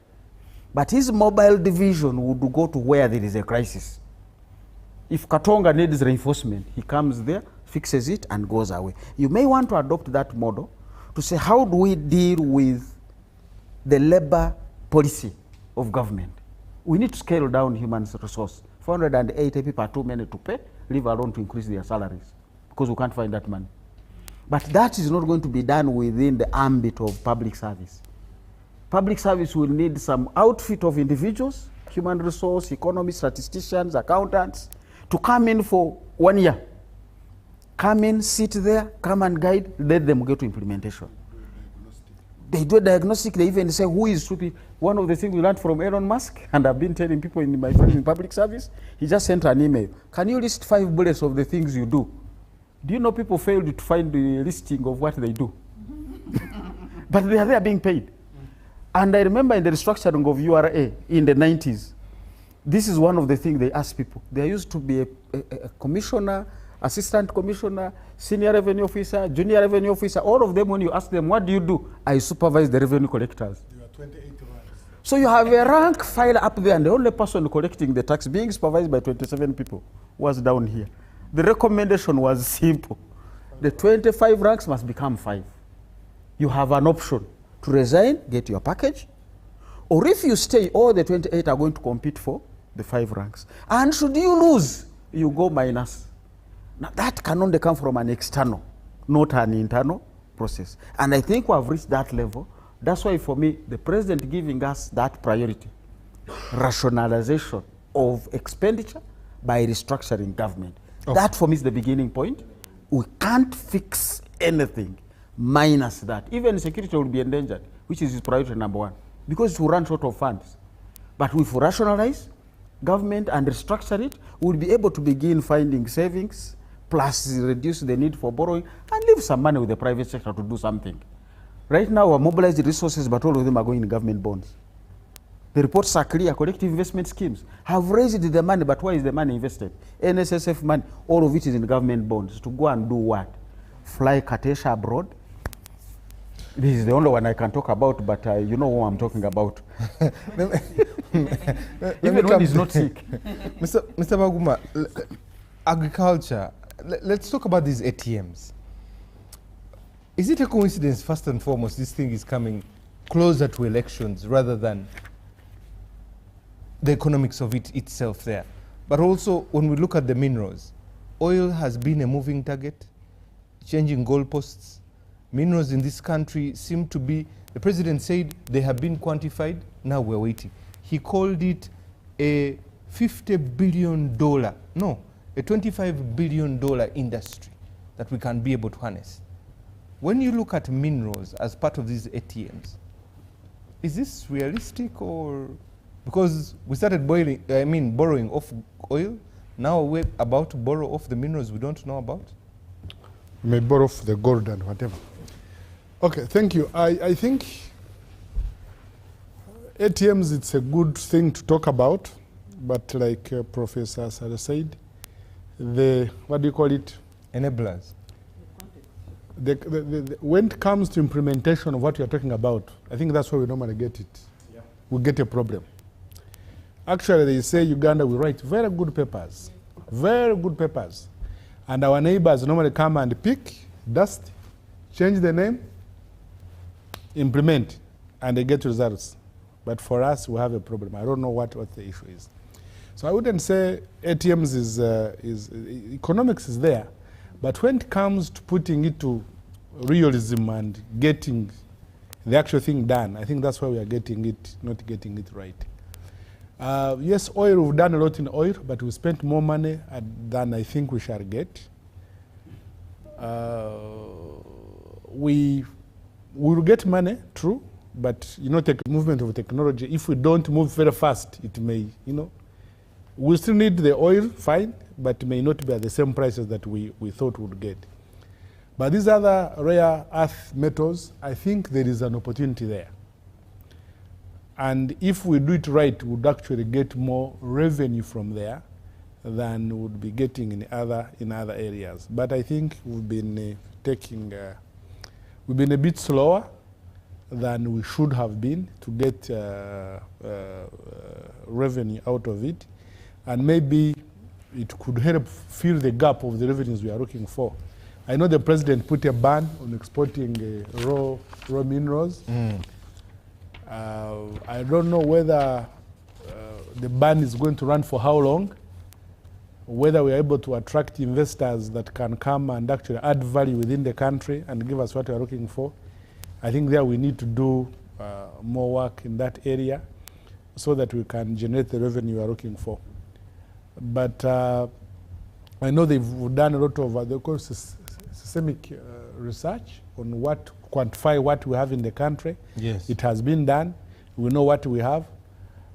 D: But his mobile division would go to where there is a crisis. If Katonga needs reinforcement, he comes there, fixes it, and goes away. You may want to adopt that model to say, how do we deal with the labor policy of government? We need to scale down human resource. 480 people are too many to pay, leave alone to increase their salaries, because we can't find that money. But that is not going to be done within the ambit of public service. Public service will need some outfit of individuals, human resource, economists, statisticians, accountants, to come in for 1 year. Come in, sit there, come and guide, let them go to implementation. They do a diagnostic, they even say who is stupid. One of the things we learned from Elon Musk, and I've been telling people in my friends in public service, he just sent an email. Can you list 5 bullets of the things you do? Do you know people failed to find the listing of what they do? But they are there being paid. And I remember in the restructuring of URA in the 90s, this is one of the things they asked people. There used to be a commissioner, assistant commissioner, senior revenue officer, junior revenue officer. All of them, when you ask them, what do you do? I supervise the revenue collectors.
E: There were 28 ranks.
D: So you have a rank file up there, and the only person collecting the tax being supervised by 27 people was down here. The recommendation was simple. The 25 ranks must become 5. You have an option to resign, get your package, or if you stay, all the 28 are going to compete for the 5 ranks. And should you lose, you go minus. Now that can only come from an external, not an internal process. And I think we have reached that level. That's why for me, the president giving us that priority, rationalization of expenditure by restructuring government. Okay. That for me is the beginning point. We can't fix anything minus that. Even security will be endangered, which is priority number 1, because it will run short of funds. But if we rationalize government and restructure it, we'll be able to begin finding savings, plus reduce the need for borrowing, and leave some money with the private sector to do something. Right now, we're mobilizing resources, but all of them are going in government bonds. The reports are clear. Collective investment schemes have raised the money, but where is the money invested? NSSF money, all of it is in government bonds. To go and do what? Fly Katesha abroad? This is the only one I can talk about, but you know who I'm talking about. Even when he's not sick.
B: Mr. Baguma, agriculture, let's talk about these ATMs. Is it a coincidence, first and foremost, this thing is coming closer to elections rather than the economics of it itself there? But also, when we look at the minerals, oil has been a moving target, changing goalposts. Minerals in this country seem to be, the president said they have been quantified, now we're waiting. He called it a $50 billion, no, a $25 billion industry that we can be able to harness. When you look at minerals as part of these ATMs, is this realistic, or because we started borrowing off oil, now we're about to borrow off the minerals we don't know about?
E: We may borrow off the gold and whatever. Okay, thank you. I think ATMs, it's a good thing to talk about, but like Professor Sara said, the, what do you call it?
B: Enablers.
E: When it comes to implementation of what you're talking about, I think that's where we normally get it. Yeah. We get a problem. Actually, they say Uganda will write very good papers, and our neighbors normally come and pick, dust, change the name, implement, and they get results. But for us, we have a problem. I don't know what the issue is. So I wouldn't say ATMs is economics is there, but when it comes to putting it to realism and getting the actual thing done, I think that's why we are getting it, not getting it right. Yes, oil, we've done a lot in oil, but we spent more money than I think we shall get. We will get money, true, but you know, movement of technology, if we don't move very fast, it may, you know, we still need the oil, fine, but it may not be at the same prices that we thought we would get. But these other rare earth metals, I think there is an opportunity there. And if we do it right, we would actually get more revenue from there than we would be getting in other areas. But I think we've been we've been a bit slower than we should have been to get revenue out of it. And maybe it could help fill the gap of the revenues we are looking for. I know the president put a ban on exporting raw minerals. I don't know whether the ban is going to run for how long, whether we are able to attract investors that can come and actually add value within the country and give us what we are looking for. I think there we need to do more work in that area so that we can generate the revenue we are looking for. But I know they've done a lot of systemic research on what quantify what we have in the country.
B: Yes.
E: It has been done. We know what we have.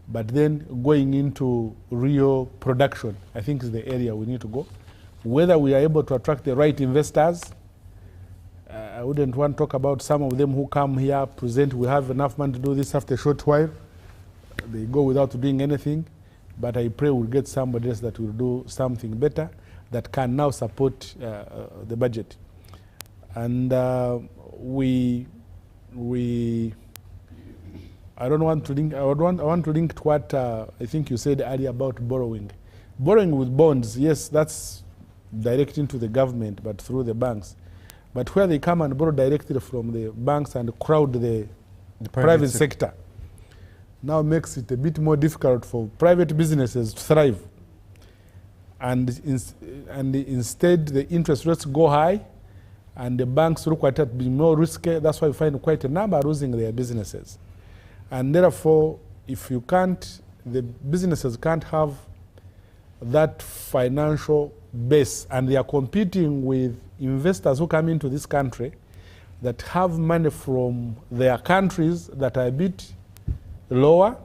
E: But then going into real production, I think is the area we need to go. Whether we are able to attract the right investors, I wouldn't want to talk about some of them who come here, present, we have enough money to do this after a short while. They go without doing anything. But I pray we'll get somebody else that will do something better that can now support the budget. And I don't want to link, I want to link to what I think you said earlier about borrowing. Borrowing with bonds, yes, that's direct into the government, but through the banks. But where they come and borrow directly from the banks and crowd the private sector, now makes it a bit more difficult for private businesses to thrive. And instead, the interest rates go high, and the banks look at it being more risky. That's why we find quite a number losing their businesses. And therefore, if you can't, the businesses can't have that financial base, and they are competing with investors who come into this country that have money from their countries that are a bit lower,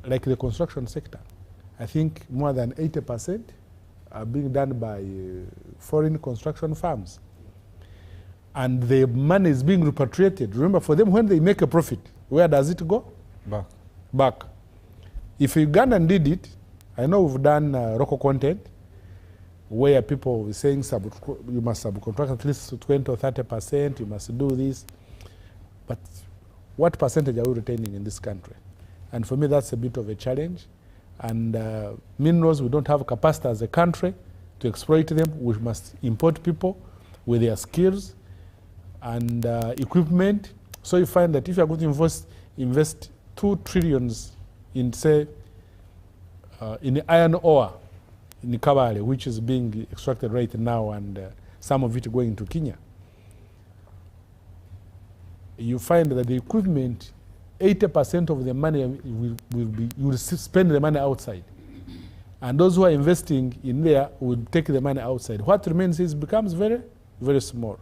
E: like the construction sector. I think more than 80% are being done by foreign construction firms. And the money is being repatriated. Remember, for them, when they make a profit, where does it go?
B: Back.
E: Back. If Ugandan did it, I know we've done local content, where people were saying you must subcontract at least 20 or 30%, you must do this. But what percentage are we retaining in this country? And for me, that's a bit of a challenge. And minerals, we don't have capacity as a country to exploit them. We must import people with their skills and equipment. So you find that if you are going to invest 2 trillion in, say, in iron ore in Kabale, which is being extracted right now, and some of it going to Kenya, you find that the equipment, 80% of the money you will spend the money outside. And those who are investing in there will take the money outside. What remains becomes very, very small.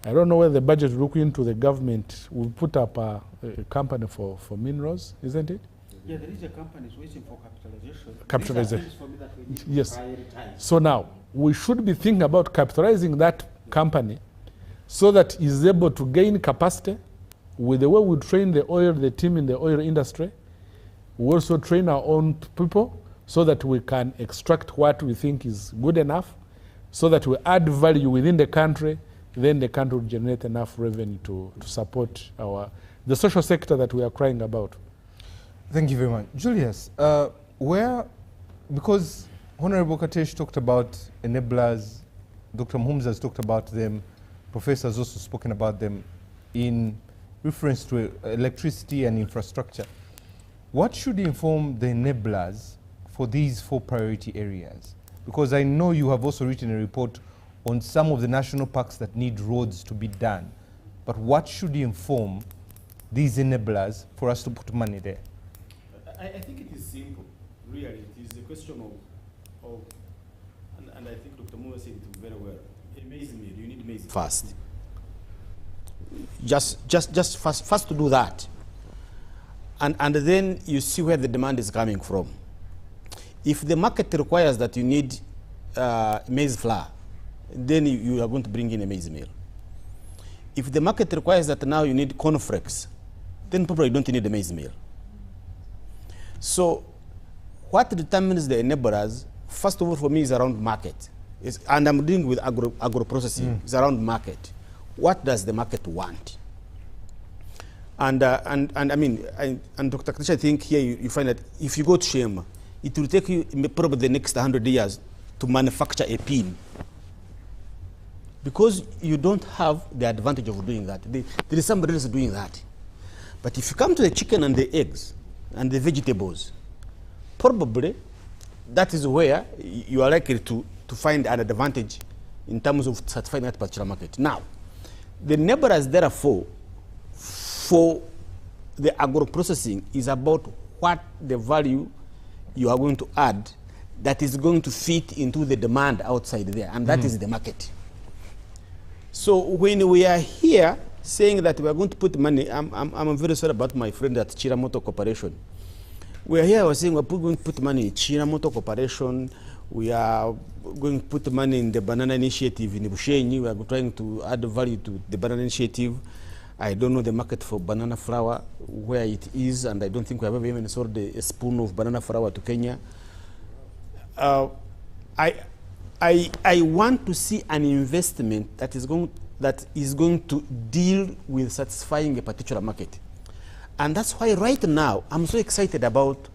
E: I don't know whether the budget will look into the government will put up a company for minerals, isn't it?
D: Yeah, there is a company waiting for capitalization.
E: Capitalization.
D: For me that we need to
E: Yes.
D: prioritize.
E: So now, we should be thinking about capitalizing that company so that it's able to gain capacity. With the way we train the team in the oil industry, we also train our own people so that we can extract what we think is good enough, so that we add value within the country, then the country will generate enough revenue to support the social sector that we are crying about.
B: Thank you very much. Julius, because Honorable Katesh talked about enablers, Dr. Mhumza has talked about them, Professor has also spoken about them in reference to electricity and infrastructure. What should inform the enablers for these 4 priority areas? Because I know you have also written a report on some of the national parks that need roads to be done. But what should inform these enablers for us to put money there?
F: I think it is simple, really. It is a question of and I think Dr. Moore said it very well. A maize meal, you need maize first. Just first to do that. And then you see where the demand is coming from. If the market requires that you need maize flour, then you are going to bring in a maize meal. If the market requires that now you need cornflakes, then probably you don't need a maize meal. So what determines the enablers, first of all, for me, is around market. And I'm dealing with agro-processing. It's around market. What does the market want? And I mean, and Dr. Katisha, I think here you find that if you go to Shema, it will take you probably the next 100 years to manufacture a pin, because you don't have the advantage of doing that. There is somebody else doing that. But if you come to the chicken and the eggs and the vegetables, probably that is where you are likely to find an advantage in terms of satisfying that particular market. Now, the enablers, therefore, for the agro-processing is about what the value you are going to add that is going to fit into the demand outside there, and that is the market. So when we are here saying that we are going to put money, I'm very sorry about my friend at Chiramoto Corporation. We are here, we're saying we're going to put money in Chiramoto Corporation, we are going to put money in the banana initiative in Bushenyi, we are trying to add value to the banana initiative. I don't know the market for banana flour, where it is, and I don't think we have ever even sold a spoon of banana flour to Kenya. I want to see an investment that is going to deal with satisfying a particular market. And that's why right now I'm so excited about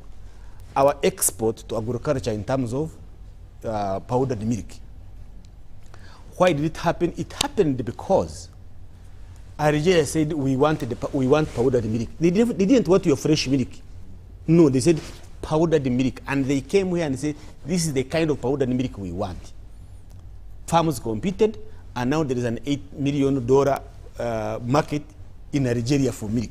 F: our export to agriculture in terms of powdered milk. Why did it happen? It happened because Algeria said we want powdered milk. They didn't want your fresh milk. No, they said powdered milk, and they came here and said this is the kind of powdered milk we want. Farmers competed, and now there is an $8 million market in Algeria for milk.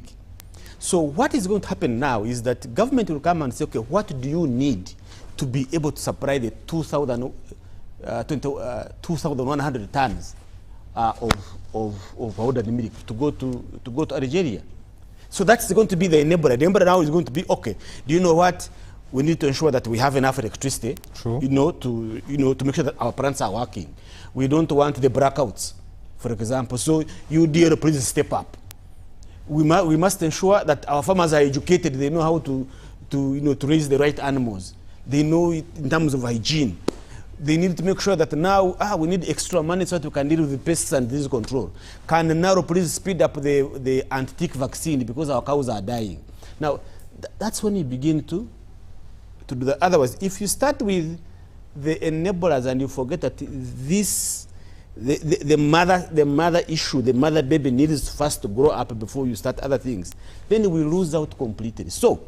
F: So what is going to happen now is that government will come and say, okay, what do you need to be able to supply the 2,100 tons of powdered milk to go to Algeria? So that's going to be the enabler. The enabler now is going to be, okay, do you know what? We need to ensure that we have enough electricity, to make sure that our plants are working. We don't want the blackouts, for example. So you, dear, please step up. We must ensure that our farmers are educated. They know how to raise the right animals. They know it in terms of hygiene. They need to make sure that now we need extra money so that we can deal with the pests and disease control. Can now please speed up the anti-tick vaccine because our cows are dying? Now, that's when you begin to do that. Otherwise, if you start with the enablers and you forget that the mother issue, the mother baby needs first to grow up before you start other things, then we lose out completely. So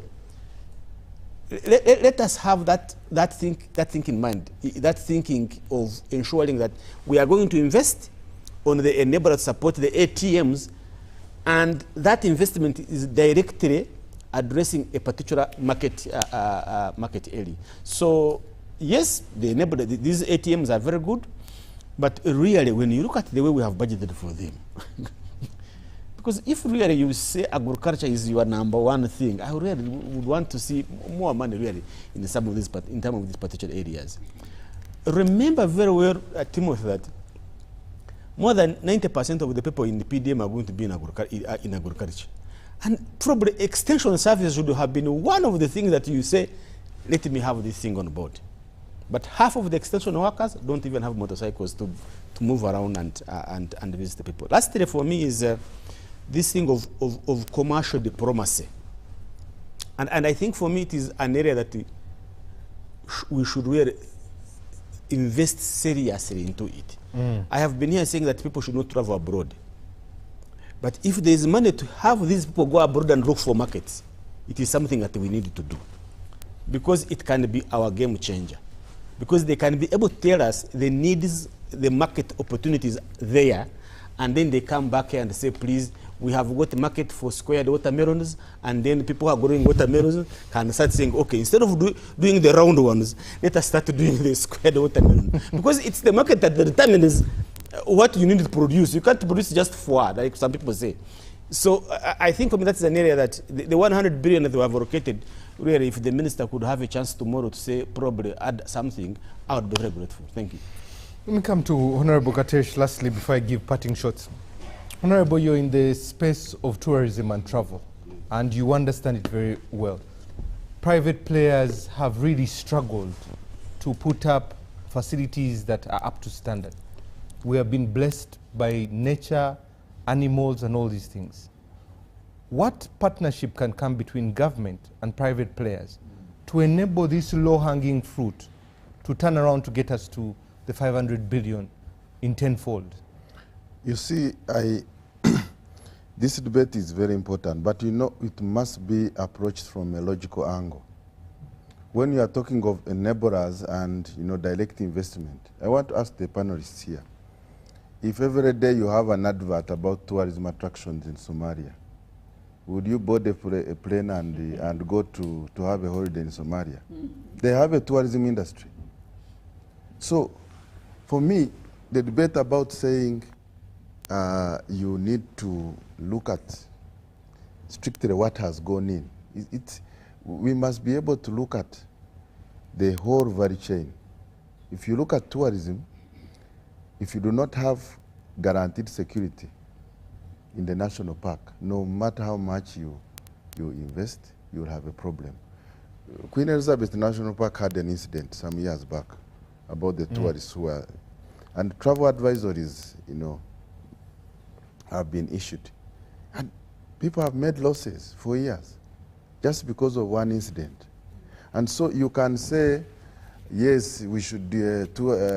F: let us have that thing in mind, that thinking of ensuring that we are going to invest on the enabler to support the ATMs, and that investment is directly addressing a particular market area. So yes, the enabler, these ATMs are very good, but really when you look at the way we have budgeted for them, because if really you say agriculture is your #1 thing, I really would want to see more money really in some of these, in terms of these particular areas. Remember very well, Timothy, that more than 90% of the people in the PDM are going to be in agriculture. And probably extension services should have been one of the things that you say, let me have this thing on board. But half of the extension workers don't even have motorcycles to move around and visit the people. Lastly, for me, is this thing of commercial diplomacy. And I think for me it is an area that we should really invest seriously into it. I have been here saying that people should not travel abroad. But if there is money to have these people go abroad and look for markets, it is something that we need to do. Because it can be our game changer. Because they can be able to tell us the needs, the market opportunities there, and then they come back here and say, please, we have got a market for squared watermelons, and then people who are growing watermelons can start saying, okay, instead of doing the round ones, let us start doing the squared watermelon. Because it's the market that determines what you need to produce. You can't produce just for, like some people say. So I think that's an area that the 100 billion that we have allocated, really, if the minister could have a chance tomorrow to say, probably add something, I would be very grateful. Thank you.
B: Let me come to Honorable Katesh lastly before I give parting shots. Honorable, you're in the space of tourism and travel, and you understand it very well. Private players have really struggled to put up facilities that are up to standard. We have been blessed by nature, animals, and all these things. What partnership can come between government and private players to enable this low-hanging fruit to turn around to get us to the 500 billion in tenfold?
G: You see, this debate is very important, but you know it must be approached from a logical angle. When you are talking of enablers and direct investment, I want to ask the panelists here, if every day you have an advert about tourism attractions in Somalia, would you board a plane and go to have a holiday in Somalia? They have a tourism industry. So, for me, the debate about saying you need to look at strictly what has gone in, we must be able to look at the whole value chain. If you look at tourism, if you do not have guaranteed security in the national park, no matter how much you invest, you'll have a problem. Queen Elizabeth National Park had an incident some years back about the tourists who were, and travel advisories, have been issued. And people have made losses for years just because of one incident. And so you can say, yes, we should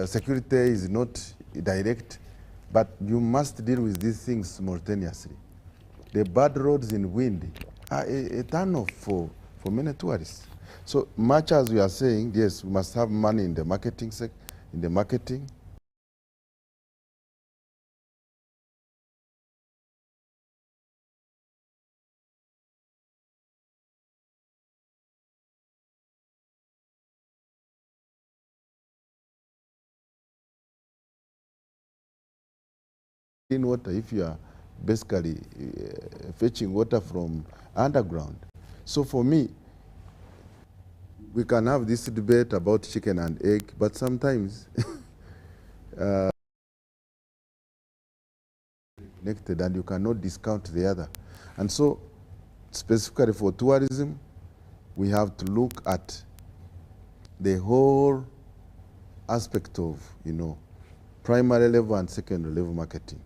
G: security is not direct, but you must deal with these things simultaneously. The bad roads in Windy are a turn-off for many tourists. So much as we are saying, yes, we must have money in the marketing clean water if you are basically fetching water from underground. So for me, we can have this debate about chicken and egg, but sometimes connected and you cannot discount the other. And so specifically for tourism, we have to look at the whole aspect of, primary level and secondary level marketing,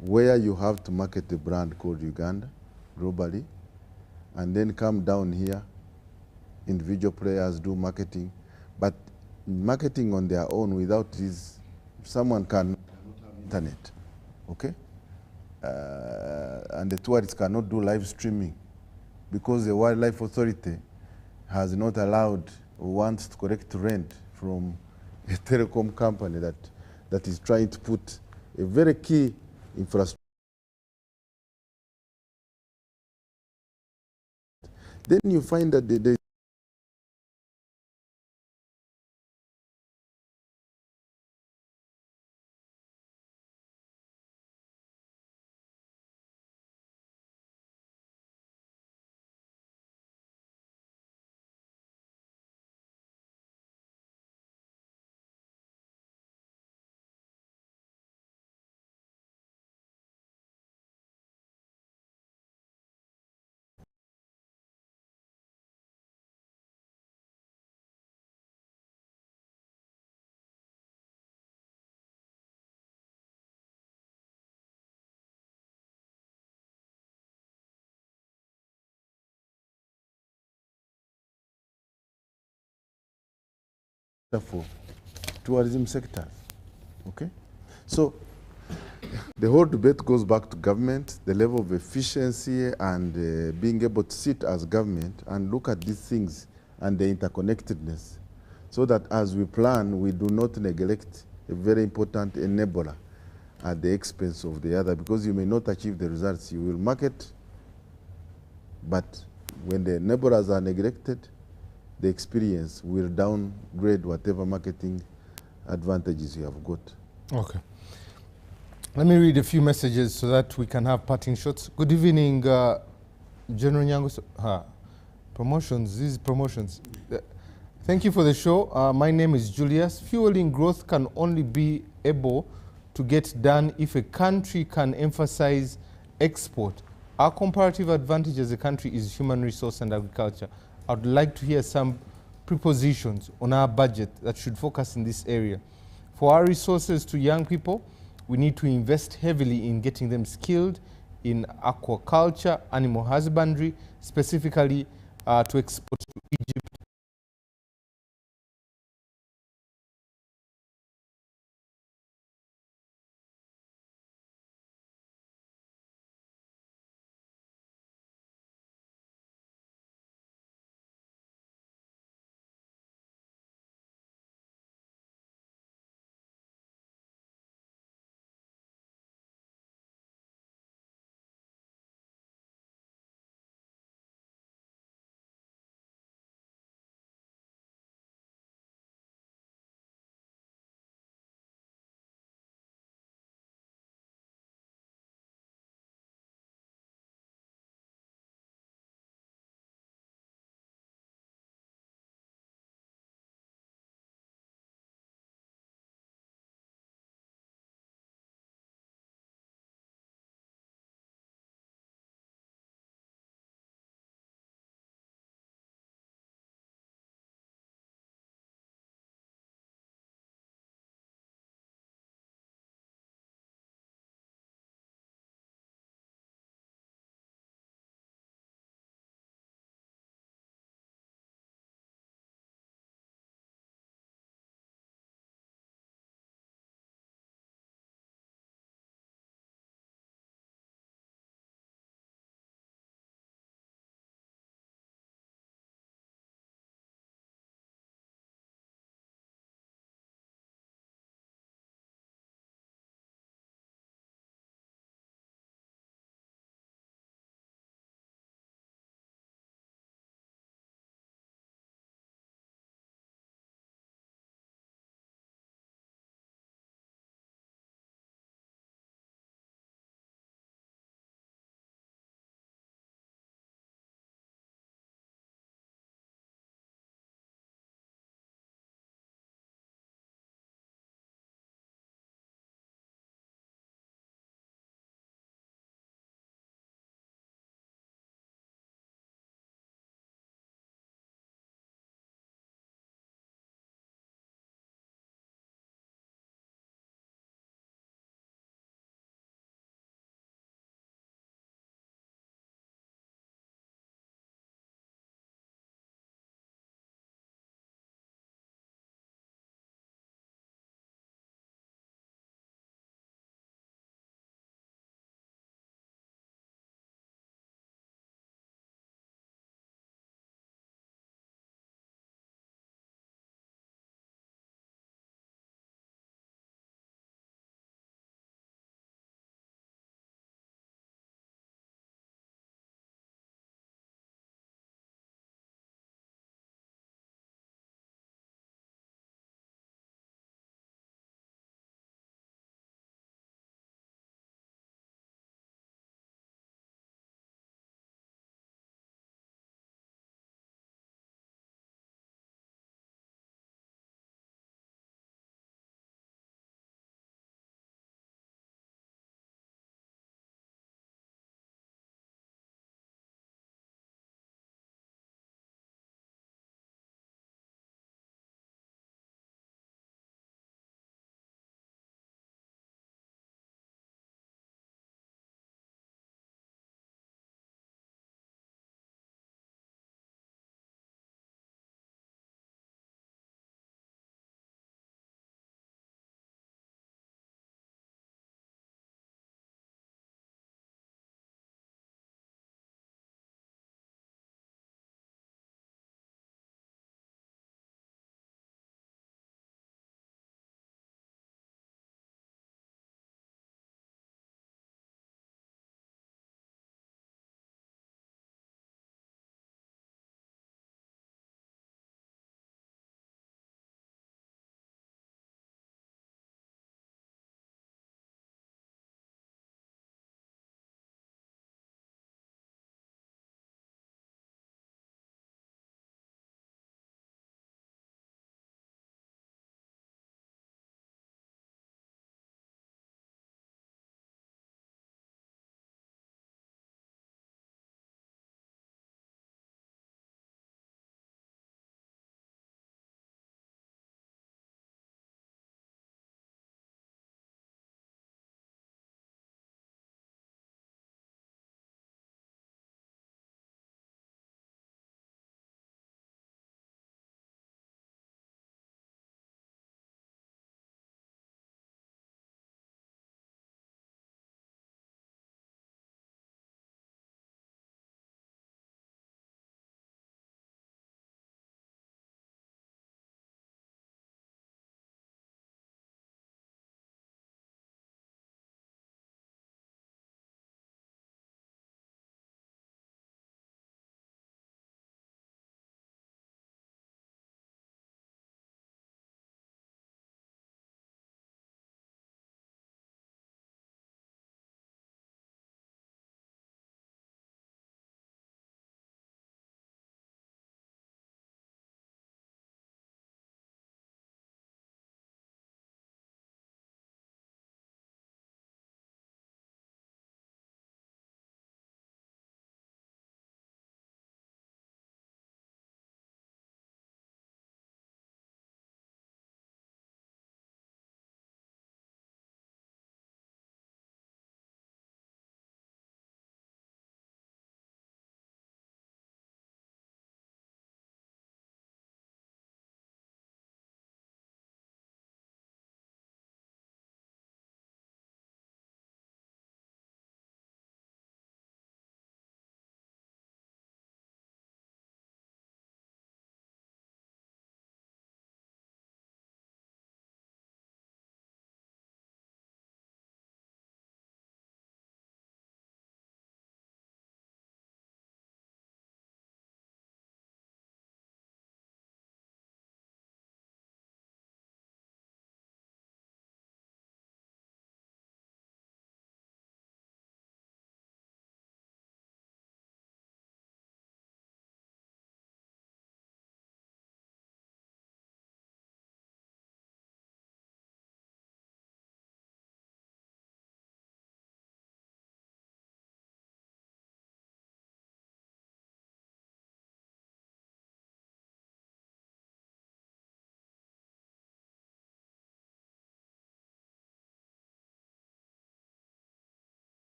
G: where you have to market a brand called Uganda globally, and then come down here, individual players do marketing, but marketing on their own without this, someone can internet, okay? And the tourists cannot do live streaming because the Wildlife Authority has not allowed or wants to collect rent from a telecom company that is trying to put a very key infrastructure. Then you find that the for tourism sector, okay? So the whole debate goes back to government, the level of efficiency and being able to sit as government and look at these things and the interconnectedness so that as we plan, we do not neglect a very important enabler. at the expense of the other, because you may not achieve the results you will market, but when the neighbors are neglected, the experience will downgrade whatever marketing advantages you have got. Okay.
B: Let me read a few messages so that we can have parting shots. Good evening, General Nyangweso. Promotions, these promotions. Thank you for the show. My name is Julius. Fueling growth can only be able to get done if a country can emphasize export. Our comparative advantage as a country is human resource and agriculture. I would like to hear some prepositions on our budget that should focus in this area. For our resources to young people, we need to invest heavily in getting them skilled in aquaculture, animal husbandry, specifically to export to Egypt